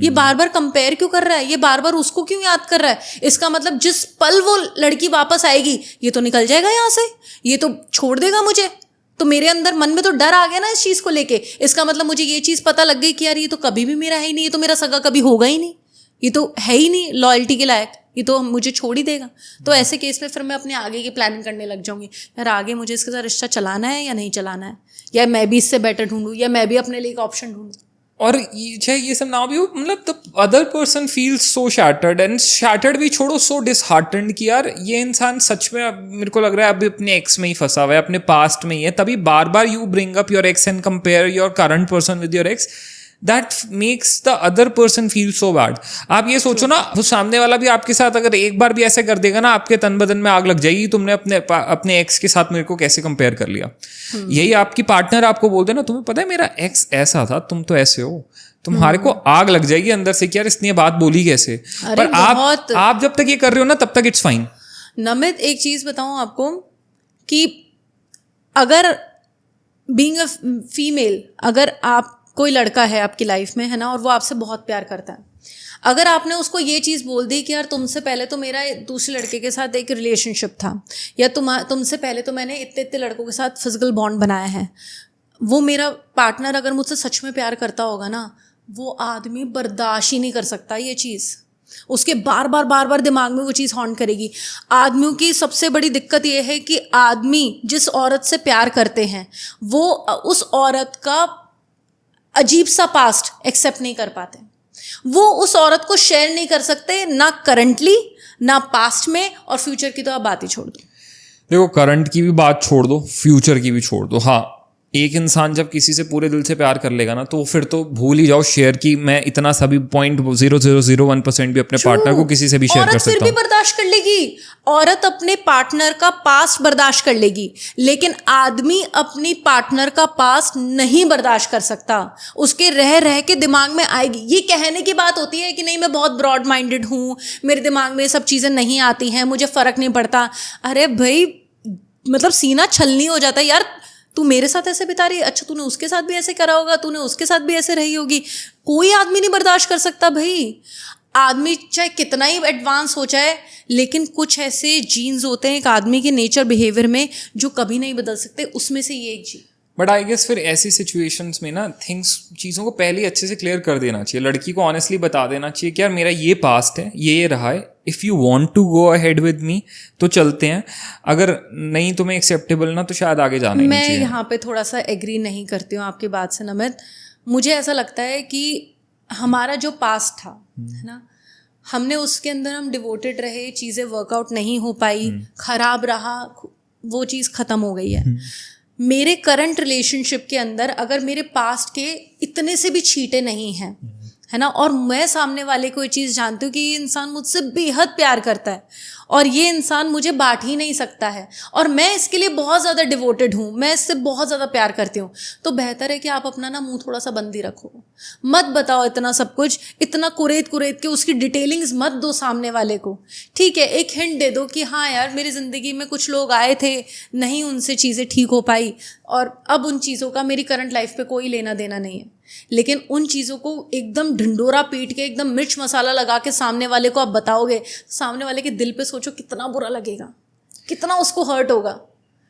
ये बार बार कंपेयर क्यों कर रहा है, ये बार बार उसको क्यों याद कर रहा है. इसका मतलब जिस पल वो लड़की वापस आएगी ये तो निकल जाएगा यहाँ से, ये तो छोड़ देगा मुझे. तो मेरे अंदर मन में तो डर आ गया ना इस चीज़ को लेके. इसका मतलब मुझे ये चीज़ पता लग गई कि यार ये तो कभी भी मेरा है ही नहीं, ये तो मेरा सगा कभी होगा ही नहीं, ये तो है ही नहीं लॉयल्टी के लायक, ये तो मुझे छोड़ ही देगा. तो ऐसे केस में फिर मैं अपने आगे की प्लानिंग करने लग जाऊंगी. यार आगे मुझे इसके साथ रिश्ता चलाना है या नहीं चलाना है, या मैं भी इससे बेटर ढूंढूं, या मैं भी अपने लिए एक ऑप्शन ढूंढूं. और ये सब ना भी हो, मतलब the other person feels so shattered, and shattered भी छोड़ो, सो डिसहार्टेंड कि यार ये इंसान सच में, मेरे को लग रहा है अभी अपने एक्स में ही फंसा हुआ है, अपने पास्ट में ही है, तभी बार बार you bring up your ex and compare your current person with your ex. That makes the other person feel so bad. आप ये सोचो ना, वो सामने वाला भी आपके साथ अगर एक बार भी ऐसे कर देगा ना, आपके तन बदन में आग लग जाएगी. तुमने अपने एक्स के साथ मेरे को कैसे कंपेयर कर लिया. यही आपकी पार्टनर आपको बोल दे ना, तुम्हें पता है मेरा एक्स ऐसा था, तुम तो ऐसे हो, तुम्हारे को आग लग जाएगी अंदर से कि यार इसने ये बात बोली कैसे. पर आप जब तक ये कर रहे हो ना, तब तक इट्स फाइन. नमित, एक चीज बताऊं आपको कि अगर बीइंग अ फीमेल, अगर आप कोई लड़का है आपकी लाइफ में, है ना, और वो आपसे बहुत प्यार करता है, अगर आपने उसको ये चीज़ बोल दी कि यार तुमसे पहले तो मेरा दूसरे लड़के के साथ एक रिलेशनशिप था, या तुमसे पहले तो मैंने इतने इतने लड़कों के साथ फिजिकल बॉन्ड बनाया है, वो मेरा पार्टनर अगर मुझसे सच में प्यार करता होगा ना, वो आदमी बर्दाश्त ही नहीं कर सकता ये चीज़. उसके बार बार दिमाग में वो चीज़ हॉन्ट करेगी. आदमियों की सबसे बड़ी दिक्कत ये है कि आदमी जिस औरत से प्यार करते हैं, वो उस औरत का अजीब सा पास्ट एक्सेप्ट नहीं कर पाते. वो उस औरत को शेयर नहीं कर सकते, ना करंटली, ना पास्ट में, और फ्यूचर की तो आप बात ही छोड़ दो. देखो, करंट की भी बात छोड़ दो, फ्यूचर की भी छोड़ दो. हाँ, एक इंसान जब किसी से पूरे दिल से प्यार कर लेगा ना, तो फिर तो भूल ही जाओ शेयर की. मैं इतना सा भी 0.0001% भी अपने पार्टनर को किसी से भी शेयर कर सकता हूँ. औरत फिर भी बर्दाश्त कर लेगी, औरत अपने पार्टनर का पास्ट बर्दाश्त कर लेगी, लेकिन आदमी अपनी पार्टनर का पास्ट नहीं बर्दाश्त कर सकता. उसके रह के दिमाग में आएगी. ये कहने की बात होती है कि नहीं मैं बहुत ब्रॉड माइंडेड हूँ, मेरे दिमाग में सब चीज़ें नहीं आती हैं, मुझे फ़र्क नहीं पड़ता. अरे भाई, मतलब सीना छलनी हो जाता है यार. तू मेरे साथ ऐसे बिता रही है, अच्छा तूने उसके साथ भी ऐसे करा होगा, तूने उसके साथ भी ऐसे रही होगी. कोई आदमी नहीं बर्दाश्त कर सकता भाई. आदमी चाहे कितना ही एडवांस हो जाए, लेकिन कुछ ऐसे जीन्स होते हैं एक आदमी के नेचर बिहेवियर में जो कभी नहीं बदल सकते. उसमें से ये एक जी. बट आई गेस फिर ऐसी सिचुएशंस में ना चीज़ों को पहले ही अच्छे से क्लियर कर देना चाहिए. लड़की को ऑनेस्टली बता देना चाहिए कि यार मेरा ये पास्ट है, ये रहा है, if you want to go ahead with me तो चलते हैं, अगर नहीं तुम्हें एक्सेप्टेबल ना तो शायद आगे जाना ही नहीं चाहिए. मैं यहाँ पे थोड़ा सा एग्री नहीं करती हूँ आपकी बात से नमित. मुझे ऐसा लगता है कि हमारा जो पास्ट था, है ना, हमने उसके अंदर हम डिवोटेड रहे, चीज़ें वर्कआउट नहीं हो पाई, खराब रहा, वो चीज़ ख़त्म हो गई है. मेरे करंट रिलेशनशिप के अंदर अगर मेरे पास्ट के इतने से भी छींटे नहीं हैं, है ना, और मैं सामने वाले को ये चीज़ जानती हूँ कि ये इंसान मुझसे बेहद प्यार करता है और ये इंसान मुझे बांट ही नहीं सकता है, और मैं इसके लिए बहुत ज़्यादा डिवोटेड हूँ, मैं इससे बहुत ज़्यादा प्यार करती हूँ, तो बेहतर है कि आप अपना ना मुंह थोड़ा सा बंद ही रखो. मत बताओ इतना सब कुछ, इतना कुरेद के उसकी डिटेलिंग्स मत दो सामने वाले को. ठीक है, एक हिंट दे दो कि हाँ यार मेरी ज़िंदगी में कुछ लोग आए थे, नहीं उनसे चीज़ें ठीक हो पाई, और अब उन चीज़ों का मेरी करंट लाइफ पे कोई लेना देना नहीं है. लेकिन उन चीज़ों को एकदम ढिंडोरा पीट के, एकदम मिर्च मसाला लगा के सामने वाले को आप बताओगे, सामने वाले के दिल पे सोचो कितना बुरा लगेगा, कितना उसको हर्ट होगा.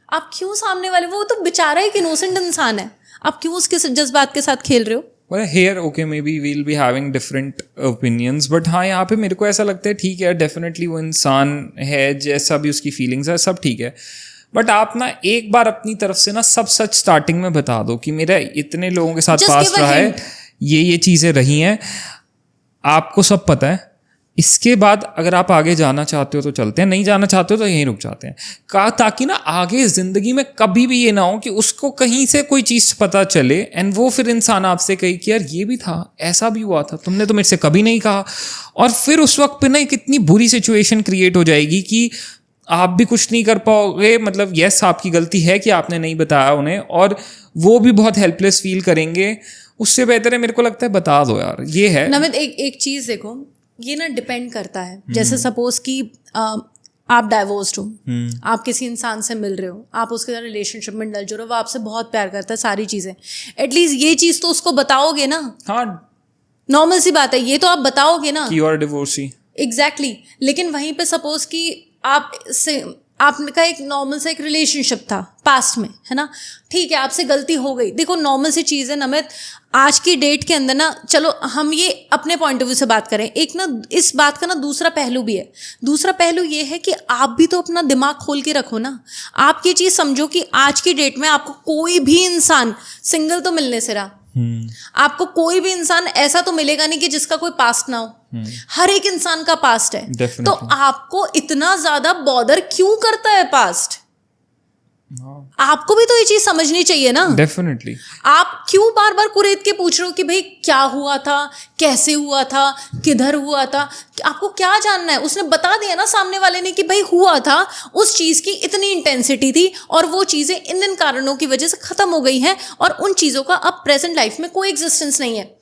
आप क्यों सामने वाले, वो तो बेचारा एक इनोसेंट इंसान है, आप क्यों उसके जज्बात के साथ खेल रहे हो. Well, here, okay, maybe we'll be having different opinions, but हाँ, यहाँ पे मेरे को ऐसा लगता है ठीक है, डेफिनेटली वो इंसान है, जैसा भी उसकी फीलिंग्स है सब ठीक है, बट आप ना एक बार अपनी तरफ से ना सब सच स्टार्टिंग में बता दो कि मेरा इतने लोगों के साथ पास्ट रहा है, ये चीज़ें रही हैं, आपको सब पता है. इसके बाद अगर आप आगे जाना चाहते हो तो चलते हैं, नहीं जाना चाहते हो तो यहीं रुक जाते हैं, ताकि ना आगे ज़िंदगी में कभी भी ये ना हो कि उसको कहीं से कोई चीज़ पता चले एंड वो फिर इंसान आपसे कहे कि यार ये भी था, ऐसा भी हुआ था, तुमने तो मेरे से कभी नहीं कहा. और फिर उस वक्त पे ना एक इतनी बुरी सिचुएशन क्रिएट हो जाएगी कि आप भी कुछ नहीं कर पाओगे. मतलब यस, आपकी गलती है कि आपने नहीं बताया उन्हें, और वो भी बहुत हेल्पलेस फील करेंगे. उससे बेहतर है, मेरे को लगता है बता दो यार, ये है. नमित, एक चीज़ देखो, ये ना डिपेंड करता है. जैसे सपोज कि आप डाइवोर्स्ड हो, आप किसी इंसान से मिल रहे हो, आप उसके साथ रिलेशनशिप में डल जो रहे हो, वो आपसे बहुत प्यार करता है, सारी चीज़ें, एटलीस्ट ये चीज़ तो उसको बताओगे ना. हाँ, नॉर्मल सी बात है, ये तो आप बताओगे ना कि यू आर डिवोर्सी. एग्जैक्टली. लेकिन वहीं पे सपोज कि आपका एक नॉर्मल सा एक रिलेशनशिप था पास्ट में, है ना, ठीक है, आपसे गलती हो गई. देखो नॉर्मल सी चीज़ है नमित, आज की डेट के अंदर ना, चलो हम ये अपने पॉइंट ऑफ व्यू से बात करें, एक ना इस बात का ना दूसरा पहलू भी है. दूसरा पहलू ये है कि आप भी तो अपना दिमाग खोल के रखो ना. आप ये चीज़ समझो कि आज की डेट में आपको कोई भी इंसान सिंगल तो मिलने से रहा, आपको कोई भी इंसान ऐसा तो मिलेगा नहीं कि जिसका कोई पास्ट ना हो. हर एक इंसान का पास्ट है. Definitely. तो आपको इतना ज्यादा बॉदर क्यों करता है पास्ट? आपको भी तो ये चीज समझनी चाहिए ना। डेफिनेटली। आप क्यों बार बार कुरेद के पूछ रहे हो कि भाई क्या हुआ था, कैसे हुआ था, किधर हुआ था? आपको क्या जानना है? उसने बता दिया ना सामने वाले ने कि भाई हुआ था, उस चीज की इतनी इंटेंसिटी थी और वो चीजें इन कारणों की वजह से खत्म हो गई हैं और उन चीजों का अब प्रेजेंट लाइफ में कोई एग्जिस्टेंस नहीं है।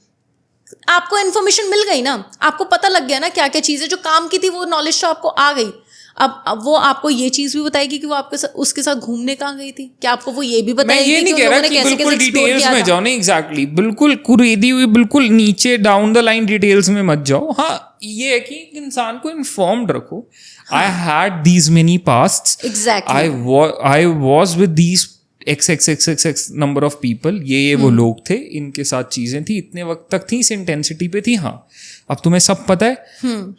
आपको इन्फॉर्मेशन मिल गई ना, आपको पता लग गया ना क्या क्या चीजें जो काम की थी, वो नॉलेज तो आपको आ गई। अब वो आपको ये चीज भी बताएगी कि वो आपके साथ उसके साथ घूमने कहाँ गई थी, क्या आपको वो ये भी बताएगी? मैं ये नहीं कह रहा कि बिल्कुल डिटेल्स में जाओ, नहीं एग्जैक्टली बिल्कुल कुरेदी हुई बिल्कुल नीचे डाउन द लाइन डिटेल्स में मत जाओ। हाँ, ये है कि इंसान को इन्फॉर्म्ड रखो। I had these many pasts, exactly, I was with these x number of people, ये वो लोग थे, इनके साथ चीजें थी, इतने वक्त तक थी, इस इंटेंसिटी पे थी। हाँ, अब तुम्हें सब पता है,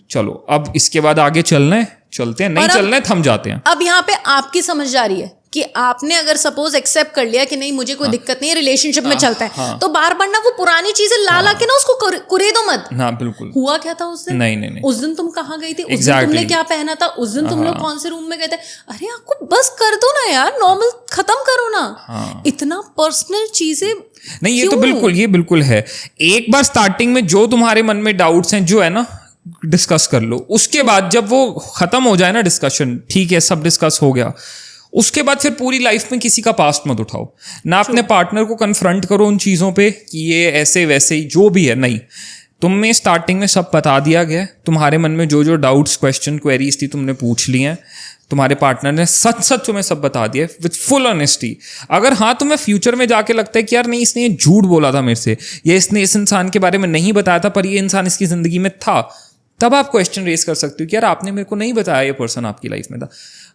चलो अब इसके बाद आगे चलना है, चलते हैं, नहीं चलना है थम जाते हैं। अब यहाँ पे आपकी समझदारी है कि आपने अगर सपोज एक्सेप्ट कर लिया कि नहीं मुझे कोई दिक्कत नहीं है, रिलेशनशिप में चलता है, तो बार बार ना वो पुरानी चीजें ला के ना उसको कुरे दो मत। हाँ बिल्कुल। हुआ क्या था उस दिन? नहीं। उस दिन तुम कहाँ गई थी? उस दिन तुमने क्या पहना था? उस दिन तुम लोग कौन से रूम में गए थे? अरे आपको बस कर दो ना यार, नॉर्मल खत्म करो ना। इतना पर्सनल चीजें नहीं, ये तो बिल्कुल है। एक बार स्टार्टिंग में जो तुम्हारे मन में डाउट्स हैं, जो है ना, डिस्कस कर लो। उसके बाद जब वो खत्म हो जाए ना डिस्कशन, ठीक है सब डिस्कस हो गया, उसके बाद फिर पूरी लाइफ में किसी का पास्ट मत उठाओ ना, अपने पार्टनर को कन्फ्रंट करो उन चीज़ों पे कि ये ऐसे वैसे ही जो भी है। नहीं, तुम्हें स्टार्टिंग में सब बता दिया गया, तुम्हारे मन में जो जो डाउट्स, क्वेश्चन, क्वेरीज थी तुमने पूछ ली हैं, तुम्हारे पार्टनर ने सच तुम्हें सब बता दिया विद फुल ऑनेस्टी। अगर हाँ तुम्हें फ्यूचर में जाके लगता है कि यार नहीं इसने ये झूठ बोला था मेरे से, या इसने इस इंसान के बारे में नहीं बताया था पर ये इंसान इसकी ज़िंदगी में था, तब आप क्वेश्चन रेज कर सकते हो कि यार आपने मेरे को नहीं बताया ये पर्सन आपकी लाइफ में था।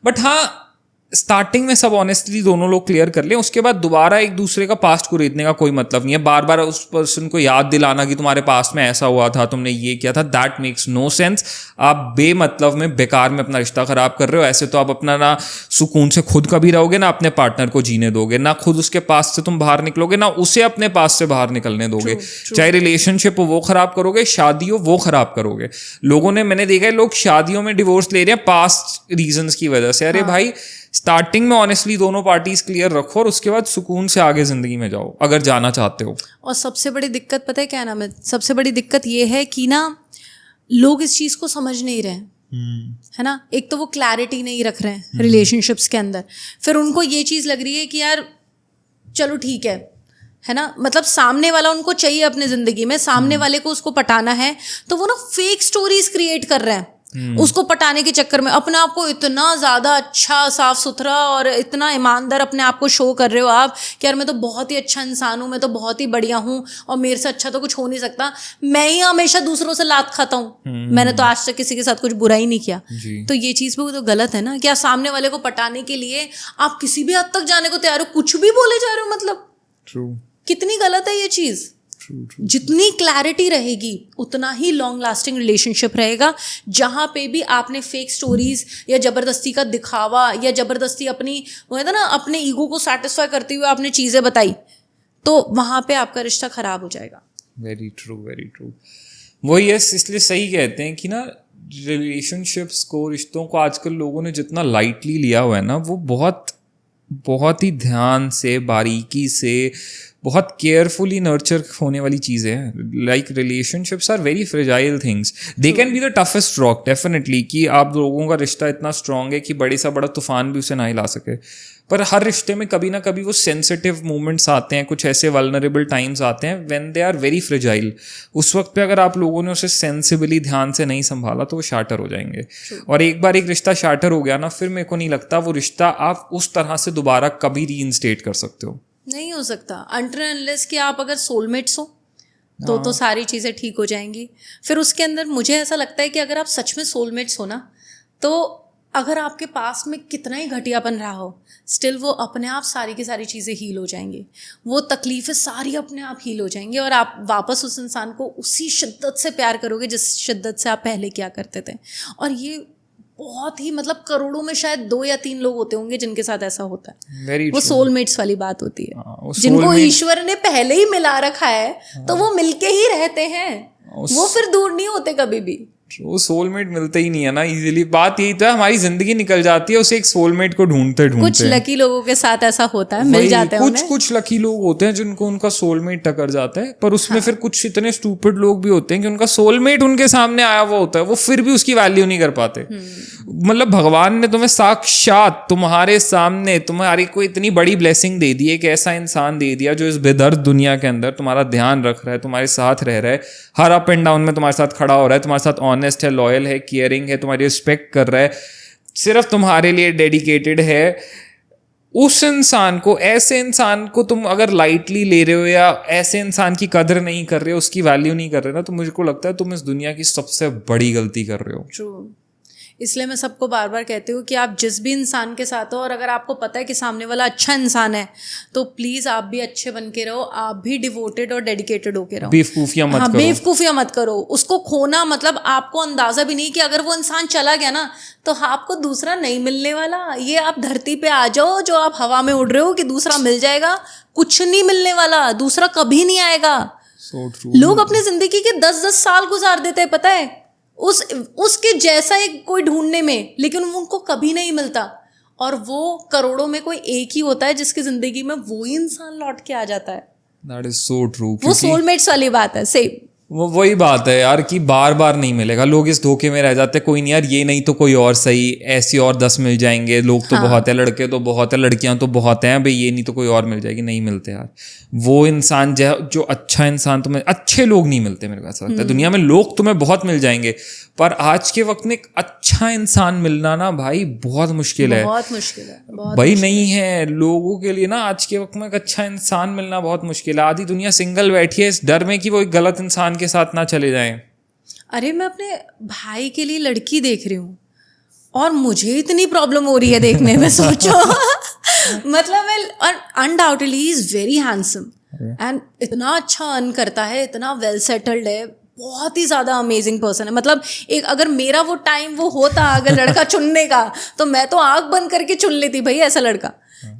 बट हाँ, स्टार्टिंग में सब ऑनेस्टली दोनों लोग क्लियर कर लें, उसके बाद दोबारा एक दूसरे का पास्ट को खरीदने का कोई मतलब नहीं है। बार बार उस पर्सन को याद दिलाना कि तुम्हारे पास्ट में ऐसा हुआ था, तुमने ये किया था, दैट मेक्स नो सेंस। आप बेमतलब में बेकार में अपना रिश्ता खराब कर रहे हो। ऐसे तो आप अपना ना सुकून से खुद कभी रहोगे, ना अपने पार्टनर को जीने दोगे, ना खुद उसके पास से तुम बाहर निकलोगे, ना उसे अपने पास से बाहर निकलने दोगे। चाहे रिलेशनशिप हो वो खराब करोगे, शादी हो वो खराब करोगे। लोगों ने, मैंने देखा है लोग शादियों में डिवोर्स ले रहे हैं पास्ट रीजंस की वजह से। अरे भाई, स्टार्टिंग में ऑनेस्टली दोनों पार्टीज क्लियर रखो और उसके बाद सुकून से आगे जिंदगी में जाओ अगर जाना चाहते हो। और सबसे बड़ी दिक्कत पता है क्या नाम है? सबसे बड़ी दिक्कत ये है कि ना लोग इस चीज को समझ नहीं रहे है ना। एक तो वो क्लैरिटी नहीं रख रहे हैं रिलेशनशिप्स के अंदर, फिर उनको ये चीज लग रही है कि यार चलो ठीक है ना, मतलब सामने वाला उनको चाहिए अपने जिंदगी में, सामने वाले को उसको पटाना है, तो वो ना फेक स्टोरीज क्रिएट कर रहे हैं उसको पटाने के चक्कर में। अपने आप को इतना ज्यादा अच्छा, साफ सुथरा और इतना ईमानदार अपने आप को शो कर रहे हो आप कि यार मैं तो बहुत ही अच्छा इंसान हूँ, मैं तो बहुत ही बढ़िया हूँ और मेरे से अच्छा तो कुछ हो नहीं सकता, मैं ही हमेशा दूसरों से लात खाता हूँ, मैंने तो आज तक किसी के साथ कुछ बुरा ही नहीं किया। तो ये चीज भी तो गलत है ना। क्या सामने वाले को पटाने के लिए आप किसी भी हद तक जाने को तैयार हो, कुछ भी बोले जा रहे हो, मतलब कितनी गलत है ये चीज। जितनी क्लैरिटी रहेगी उतना ही लॉन्ग लास्टिंग रिलेशनशिप रहेगा। जहां पे भी आपने फेक स्टोरीज या जबरदस्ती का दिखावा या जबरदस्ती अपनी वो है ना अपने ईगो को सेटिस्फाई करते हुए आपने चीजें बताई, तो वहां पे आपका रिश्ता खराब हो जाएगा। Very true. वही है, इसलिए सही कहते हैं कि ना रिलेशनशिप्स को, रिश्तों को आजकल लोगों ने जितना लाइटली लिया हुआ है ना, वो बहुत ही ध्यान से, बारीकी से, बहुत केयरफुली नर्चर होने वाली चीज़ें हैं। Like relationships are very fragile things, they can be the toughest rock definitely, कि आप लोगों का रिश्ता इतना स्ट्रांग है कि बड़े सा बड़ा तूफान भी उसे ना हिला सके। पर हर रिश्ते में कभी ना कभी वो सेंसिटिव मोमेंट्स आते हैं, कुछ ऐसे वल्नरेबल टाइम्स आते हैं when they are very fragile. उस वक्त पे अगर आप लोगों ने उसे सेंसिबली ध्यान से नहीं संभाला तो वो शाटर हो जाएंगे। और एक बार एक रिश्ता शाटर हो गया ना, फिर मेरे को नहीं लगता वो रिश्ता आप उस तरह से दोबारा कभी रीइंस्टेट कर सकते हो। नहीं हो सकता अनटिल अनलेस कि आप अगर सोलमेट्स हो तो सारी चीज़ें ठीक हो जाएंगी। फिर उसके अंदर मुझे ऐसा लगता है कि अगर आप सच में सोलमेट्स हो ना, तो अगर आपके पास में कितना ही घटियापन रहा हो, स्टिल वो अपने आप सारी की सारी चीज़ें हील हो जाएंगी, वो तकलीफ़ें सारी अपने आप हील हो जाएंगी और आप वापस उस इंसान को उसी शिद्दत से प्यार करोगे जिस शिद्दत से आप पहले किया करते थे। और ये बहुत ही, मतलब करोड़ों में शायद 2 या 3 लोग होते होंगे जिनके साथ ऐसा होता है। वो सोलमेट्स वाली बात होती है, जिनको ईश्वर ने पहले ही मिला रखा है तो वो मिलके ही रहते हैं, वो फिर दूर नहीं होते कभी भी। वो सोलमेट मिलते ही नहीं है ना इजीली। बात यही तो है, हमारी जिंदगी निकल जाती है उसे एक सोलमेट को ढूंढते कुछ लकी लोगों के साथ ऐसा होता है, मिल जाते हैं उन्हें। कुछ लकी लोग होते हैं जिनको उनका सोलमेट टकर जाता है, पर उसमें फिर कुछ इतने स्टूपिड लोग भी होते हैं कि उनका सोलमेट उनके सामने आया हुआ होता है, वो फिर भी उसकी वैल्यू नहीं कर पाते। मतलब भगवान ने तुम्हें साक्षात तुम्हारे सामने तुम्हारी कोई इतनी बड़ी ब्लेसिंग दे दी, एक ऐसा इंसान दे दिया जो इस बेदर्द दुनिया के अंदर तुम्हारा ध्यान रख रहा है, तुम्हारे साथ रह रहा है, हर अप एंड डाउन में तुम्हारे साथ खड़ा हो रहा है, तुम्हारे साथ ऑनेस्ट है, लॉयल है, केयरिंग है, तुम्हारी रिस्पेक्ट कर रहा है, सिर्फ तुम्हारे लिए डेडिकेटेड है। उस इंसान को, ऐसे इंसान को तुम अगर लाइटली ले रहे हो या ऐसे इंसान की कदर नहीं कर रहे हो, उसकी वैल्यू नहीं कर रहे ना, तो मुझे को लगता है तुम इस दुनिया की सबसे बड़ी गलती कर रहे हो। ट्रू। इसलिए मैं सबको बार बार कहती हूँ कि आप जिस भी इंसान के साथ हो, और अगर आपको पता है कि सामने वाला अच्छा इंसान है, तो प्लीज़ आप भी अच्छे बन के रहो, आप भी डिवोटेड और डेडिकेटेड होके रहो। बेवकूफियां मत करो। बेवकूफियां मत करो। उसको खोना मतलब आपको अंदाजा भी नहीं कि अगर वो इंसान चला गया ना तो आपको दूसरा नहीं मिलने वाला। ये आप धरती पे आ जाओ, जो आप हवा में उड़ रहे हो कि दूसरा मिल जाएगा, कुछ नहीं मिलने वाला, दूसरा कभी नहीं आएगा। So true. लोग अपनी जिंदगी के 10-10 साल गुजार देते हैं, पता है, उसके जैसा एक कोई ढूंढने में, लेकिन उनको कभी नहीं मिलता। और वो करोड़ों में कोई एक ही होता है जिसकी जिंदगी में वो ही इंसान लौट के आ जाता है। That is so true. वो सोलमेट्स वाली बात है। सेम वही बात है यार कि बार बार नहीं मिलेगा। लोग इस धोखे में रह जाते हैं, कोई नहीं यार ये नहीं तो कोई और सही, ऐसी और 10 मिल जाएंगे, लोग तो बहुत है, लड़के तो बहुत है, लड़कियां तो बहुत हैं, भाई ये नहीं तो कोई और मिल जाएगी। नहीं मिलते यार वो इंसान जो अच्छा इंसान तुम्हें, अच्छे लोग नहीं मिलते। मेरे को ऐसा लगता है दुनिया में लोग तुम्हें बहुत मिल जाएंगे, पर आज के वक्त में एक अच्छा इंसान मिलना ना भाई बहुत मुश्किल है। बहुत मुश्किल है, बहुत भाई नहीं है लोगों के लिए ना आज के वक्त में एक अच्छा इंसान मिलना बहुत मुश्किल है। आधी दुनिया सिंगल बैठी है इस डर में कि वो एक गलत इंसान के साथ ना चले जाएं। अरे मैं अपने भाई के लिए लड़की देख रही हूँ और मुझे इतनी प्रॉब्लम हो रही है देखने में, सोचो। मतलब undoubtedly is very handsome and इतना अच्छा अर्न करता है, इतना वेल सेटल्ड है, बहुत ही ज़्यादा अमेजिंग पर्सन है। मतलब एक अगर मेरा वो टाइम वो होता अगर लड़का चुनने का, तो मैं तो आँख बंद करके चुन लेती भाई ऐसा लड़का।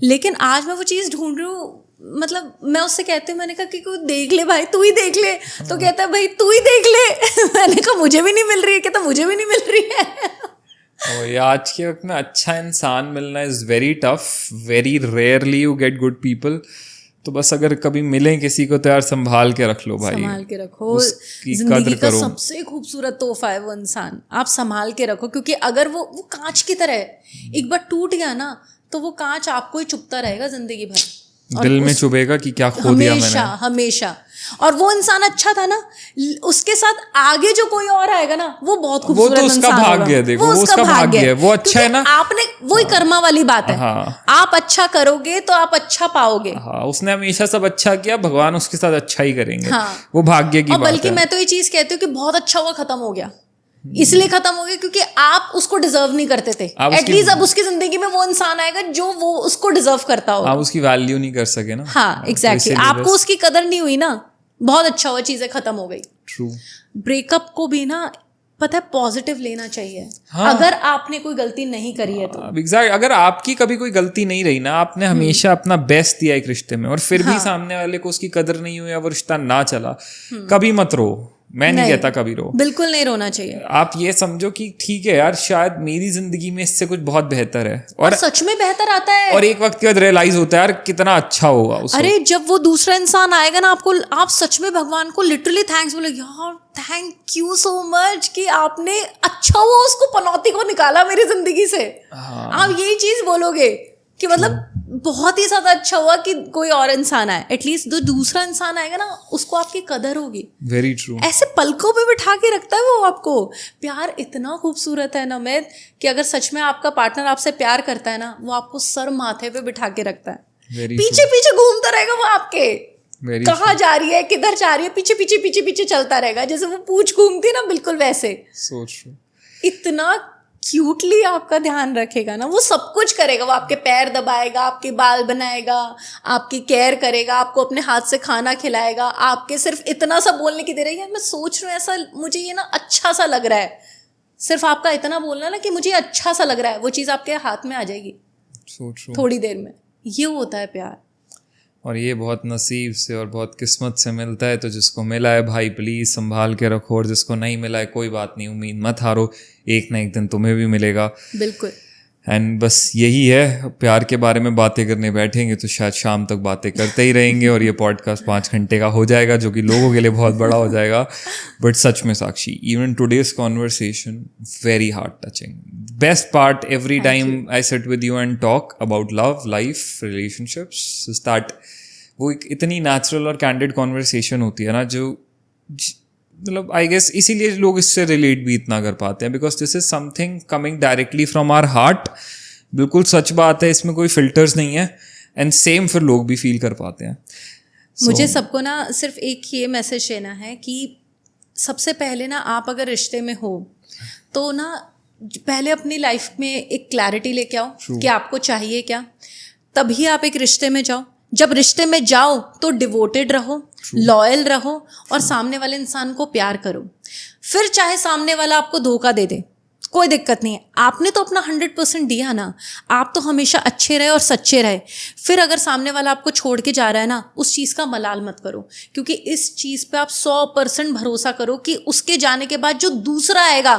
लेकिन आज मैं वो चीज़ ढूंढ रही हूँ। मतलब मैं उससे कहती हूँ, मैंने कहा कि कोई देख ले भाई, तू ही देख ले। तो कहता है भाई तू ही देख ले। मैंने कहा मुझे भी नहीं मिल रही है। कहता मुझे भी नहीं मिल रही है। आज के वक्त में अच्छा इंसान मिलना is very tough, very rarely you get good people. तो बस अगर कभी मिले किसी को तो यार संभाल के रख लो भाई, संभाल के रखो। जिंदगी का सबसे खूबसूरत तोहफा है वो इंसान, आप संभाल के रखो। क्योंकि अगर वो कांच की तरह है, एक बार टूट गया ना तो वो कांच आपको ही चुभता रहेगा जिंदगी भर, दिल में चुभेगा कि क्या खो दिया मैंने। हमेशा। और वो इंसान अच्छा था ना, उसके साथ आगे जो कोई और आएगा ना वो बहुत खूबसूरत इंसान होगा। वो तो उसका भाग्य है, देखो वो उसका भाग्य है, वो अच्छा है ना। आपने वही कर्मा वाली बात है। हाँ। आप अच्छा करोगे तो आप अच्छा पाओगे। हाँ, उसने हमेशा सब अच्छा किया, भगवान उसके साथ अच्छा ही करेंगे। हाँ। वो भाग्य की बात है। बल्कि मैं तो ये चीज कहती हूँ कि बहुत अच्छा हुआ खत्म हो गया, इसलिए खत्म हो गया क्योंकि आप उसको डिजर्व नहीं करते थे। एटलीस्ट अब उसकी जिंदगी में वो इंसान आएगा जो वो उसको डिजर्व करता हो। आप उसकी वैल्यू नहीं कर सके ना। हाँ एग्जैक्टली, आपको उसकी कदर नहीं हुई ना, बहुत अच्छा हुआ चीजें खत्म हो गई। ट्रू। ब्रेकअप को भी ना पता है पॉजिटिव लेना चाहिए। हाँ। अगर आपने कोई गलती नहीं करी है तो एग्जैक्ट, अगर आपकी कभी कोई गलती नहीं रही ना, आपने हमेशा अपना बेस्ट दिया एक रिश्ते में और फिर भी सामने वाले को उसकी कदर नहीं हुई या वो रिश्ता ना चला, कभी मत रो। मैं नहीं कहता कभी रो, बिल्कुल नहीं रोना चाहिए। आप ये समझो कि ठीक है यार, शायद मेरी जिंदगी में इससे कुछ बहुत बेहतर है, और सच में बेहतर आता है। और एक वक्त के बाद रियलाइज होता है यार कितना अच्छा होगा उसको। अरे जब वो दूसरा इंसान आएगा ना, आपको, आप सच में भगवान को लिटरली थैंक्स बोले, यार थैंक यू सो मच कि आपने अच्छा हुआ उसको पनौती को निकाला मेरी जिंदगी से। आप यही चीज बोलोगे कि मतलब बहुत ही ज्यादा अच्छा हुआ कि कोई और इंसान आए। एटलीस्ट जो दूसरा इंसान आएगा ना उसको आपकी कदर होगी। Very true. ऐसे पलकों पे बिठा के रखता है वो आपको। प्यार इतना खूबसूरत है ना मैं, कि अगर सच में आपका पार्टनर आपसे प्यार करता है ना, वो आपको सर माथे पे बिठा के रखता है। पीछे पीछे घूमता रहेगा वो आपके, कहाँ जा रही है, किधर जा रही है, पीछे पीछे पीछे पीछे चलता रहेगा, जैसे वो पूंछ घूमती है ना, बिल्कुल वैसे। इतना क्यूटली आपका ध्यान रखेगा ना, वो सब कुछ करेगा। वो आपके पैर दबाएगा, आपके बाल बनाएगा, आपकी केयर करेगा, आपको अपने हाथ से खाना खिलाएगा, आपके सिर्फ इतना सा बोलने की देर है, यार मैं सोच रही हूँ ऐसा मुझे ये ना अच्छा सा लग रहा है, सिर्फ आपका इतना बोलना ना कि मुझे अच्छा सा लग रहा है, वो चीज़ आपके हाथ में आ जाएगी थोड़ी देर में। ये होता है प्यार। और ये बहुत नसीब से और बहुत किस्मत से मिलता है, तो जिसको मिला है भाई प्लीज़ संभाल के रखो, और जिसको नहीं मिला है कोई बात नहीं, उम्मीद मत हारो, एक ना एक दिन तुम्हें भी मिलेगा। बिल्कुल। एंड बस यही है, प्यार के बारे में बातें करने बैठेंगे तो शायद शाम तक बातें करते ही रहेंगे, और ये पॉडकास्ट 5 घंटे का हो जाएगा, जो कि लोगों के लिए बहुत बड़ा हो जाएगा। बट सच में Sakshi, even today's conversation very heart touching. Best part every time I sit with you and talk about love, life, relationships, that वो एक इतनी नेचुरल और कैंडिड कॉन्वर्सेशन होती है ना, जो मतलब आई गेस इसीलिए लोग इससे रिलेट भी इतना कर पाते हैं, because this is something coming directly from our heart. बिल्कुल सच बात है, इसमें कोई फिल्टर्स नहीं है, एंड सेम फिर लोग भी फील कर पाते हैं। मुझे सबको ना सिर्फ एक ये मैसेज देना है कि सबसे पहले ना आप अगर रिश्ते में हो तो ना पहले अपनी लाइफ में एक क्लैरिटी लेके आओ कि आपको चाहिए क्या, तभी आप एक रिश्ते में जाओ। जब रिश्ते में जाओ तो डिवोटेड रहो, लॉयल रहो, और सामने वाले इंसान को प्यार करो। फिर चाहे सामने वाला आपको धोखा दे दे, कोई दिक्कत नहीं है, आपने तो अपना 100% दिया ना, आप तो हमेशा अच्छे रहे और सच्चे रहे। फिर अगर सामने वाला आपको छोड़ के जा रहा है ना, उस चीज़ का मलाल मत करो, क्योंकि इस चीज़ पे आप 100% भरोसा करो कि उसके जाने के बाद जो दूसरा आएगा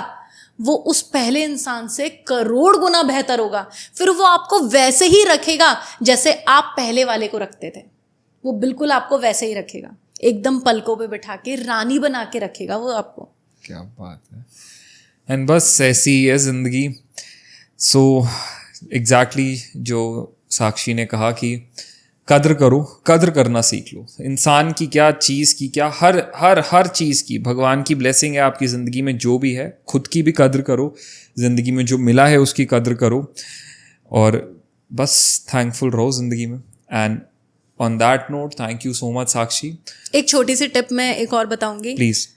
वो उस पहले इंसान से करोड़ गुना बेहतर होगा। फिर वो आपको वैसे ही रखेगा जैसे आप पहले वाले को रखते थे, वो बिल्कुल आपको वैसे ही रखेगा, एकदम पलकों पे बिठा के रानी बना के रखेगा वो आपको। क्या बात है। एंड बस ऐसी ही है ज़िंदगी। सो एग्जैक्टली जो साक्षी ने कहा कि कद्र करो, कद्र करना सीख लो, इंसान की क्या, चीज़ की क्या, हर चीज़ की। भगवान की ब्लेसिंग है आपकी ज़िंदगी में जो भी है, खुद की भी कद्र करो, ज़िंदगी में जो मिला है उसकी कद्र करो, और बस थैंकफुल रहो ज़िंदगी में। And on that note, thank you so much Sakshi. एक छोटी सी टिप मैं एक और बताऊंगी प्लीज़।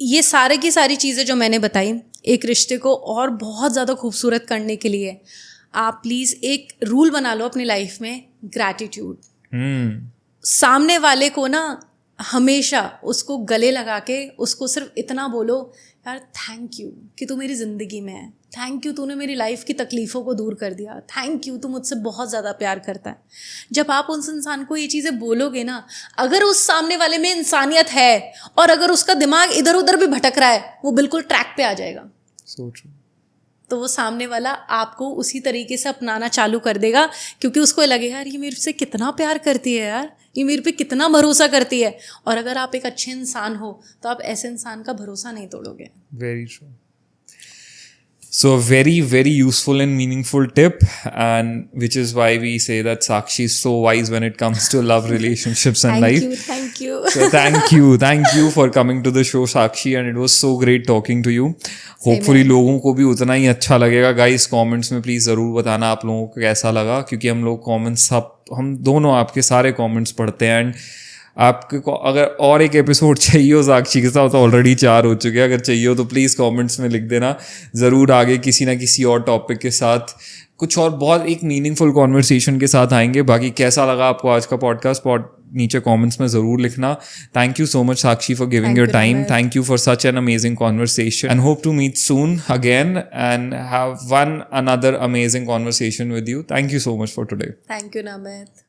ये सारे की सारी चीज़ें जो मैंने बताई एक रिश्ते को और बहुत ज़्यादा खूबसूरत करने के लिए, आप प्लीज़ एक रूल बना लो अपनी लाइफ में, ग्रैटिट्यूड। सामने वाले को ना हमेशा उसको गले लगा के उसको सिर्फ इतना बोलो, यार थैंक यू कि तू मेरी ज़िंदगी में है, थैंक यू तूने मेरी लाइफ की तकलीफ़ों को दूर कर दिया, थैंक यू तू मुझसे बहुत ज़्यादा प्यार करता है। जब आप उस इंसान को ये चीज़ें बोलोगे ना, अगर उस सामने वाले में इंसानियत है और अगर उसका दिमाग इधर उधर भी भटक रहा है, वो बिल्कुल ट्रैक पे आ जाएगा। So true. तो वो सामने वाला आपको उसी तरीके से अपनाना चालू कर देगा, क्योंकि उसको लगेगा यार ये मेरे से कितना प्यार करती है, यार ये मेरे पे कितना भरोसा करती है। और अगर आप एक अच्छे इंसान हो तो आप ऐसे इंसान का भरोसा नहीं तोड़ोगे। Very true. So a very, very useful and meaningful tip, and which is why we say that Sakshi is so wise when it comes to love, relationships and life. Thank you. So thank you for coming to the show, Sakshi, and it was so great talking to you. Hopefully लोगों को भी उतना ही अच्छा लगेगा। Guys, comments में please ज़रूर बताना आप लोगों को कैसा लगा, क्योंकि हम लोग comments हम दोनों आपके सारे comments पढ़ते हैं। एंड आपके को अगर और एक एपिसोड चाहिए हो साक्षी के साथ, तो ऑलरेडी 4 हो चुके हैं, अगर चाहिए हो तो प्लीज़ कमेंट्स में लिख देना, ज़रूर आगे किसी ना किसी और टॉपिक के साथ कुछ और बहुत एक मीनिंगफुल कॉन्वर्सेशन के साथ आएंगे। बाकी कैसा लगा आपको आज का पॉडकास्ट नीचे कमेंट्स में ज़रूर लिखना। Thank you so much Sakshi for giving your time, thank you for such an amazing conversation, and hope to meet soon again and have one another amazing conversation with you. Thank you so much for today. Thank you नामित।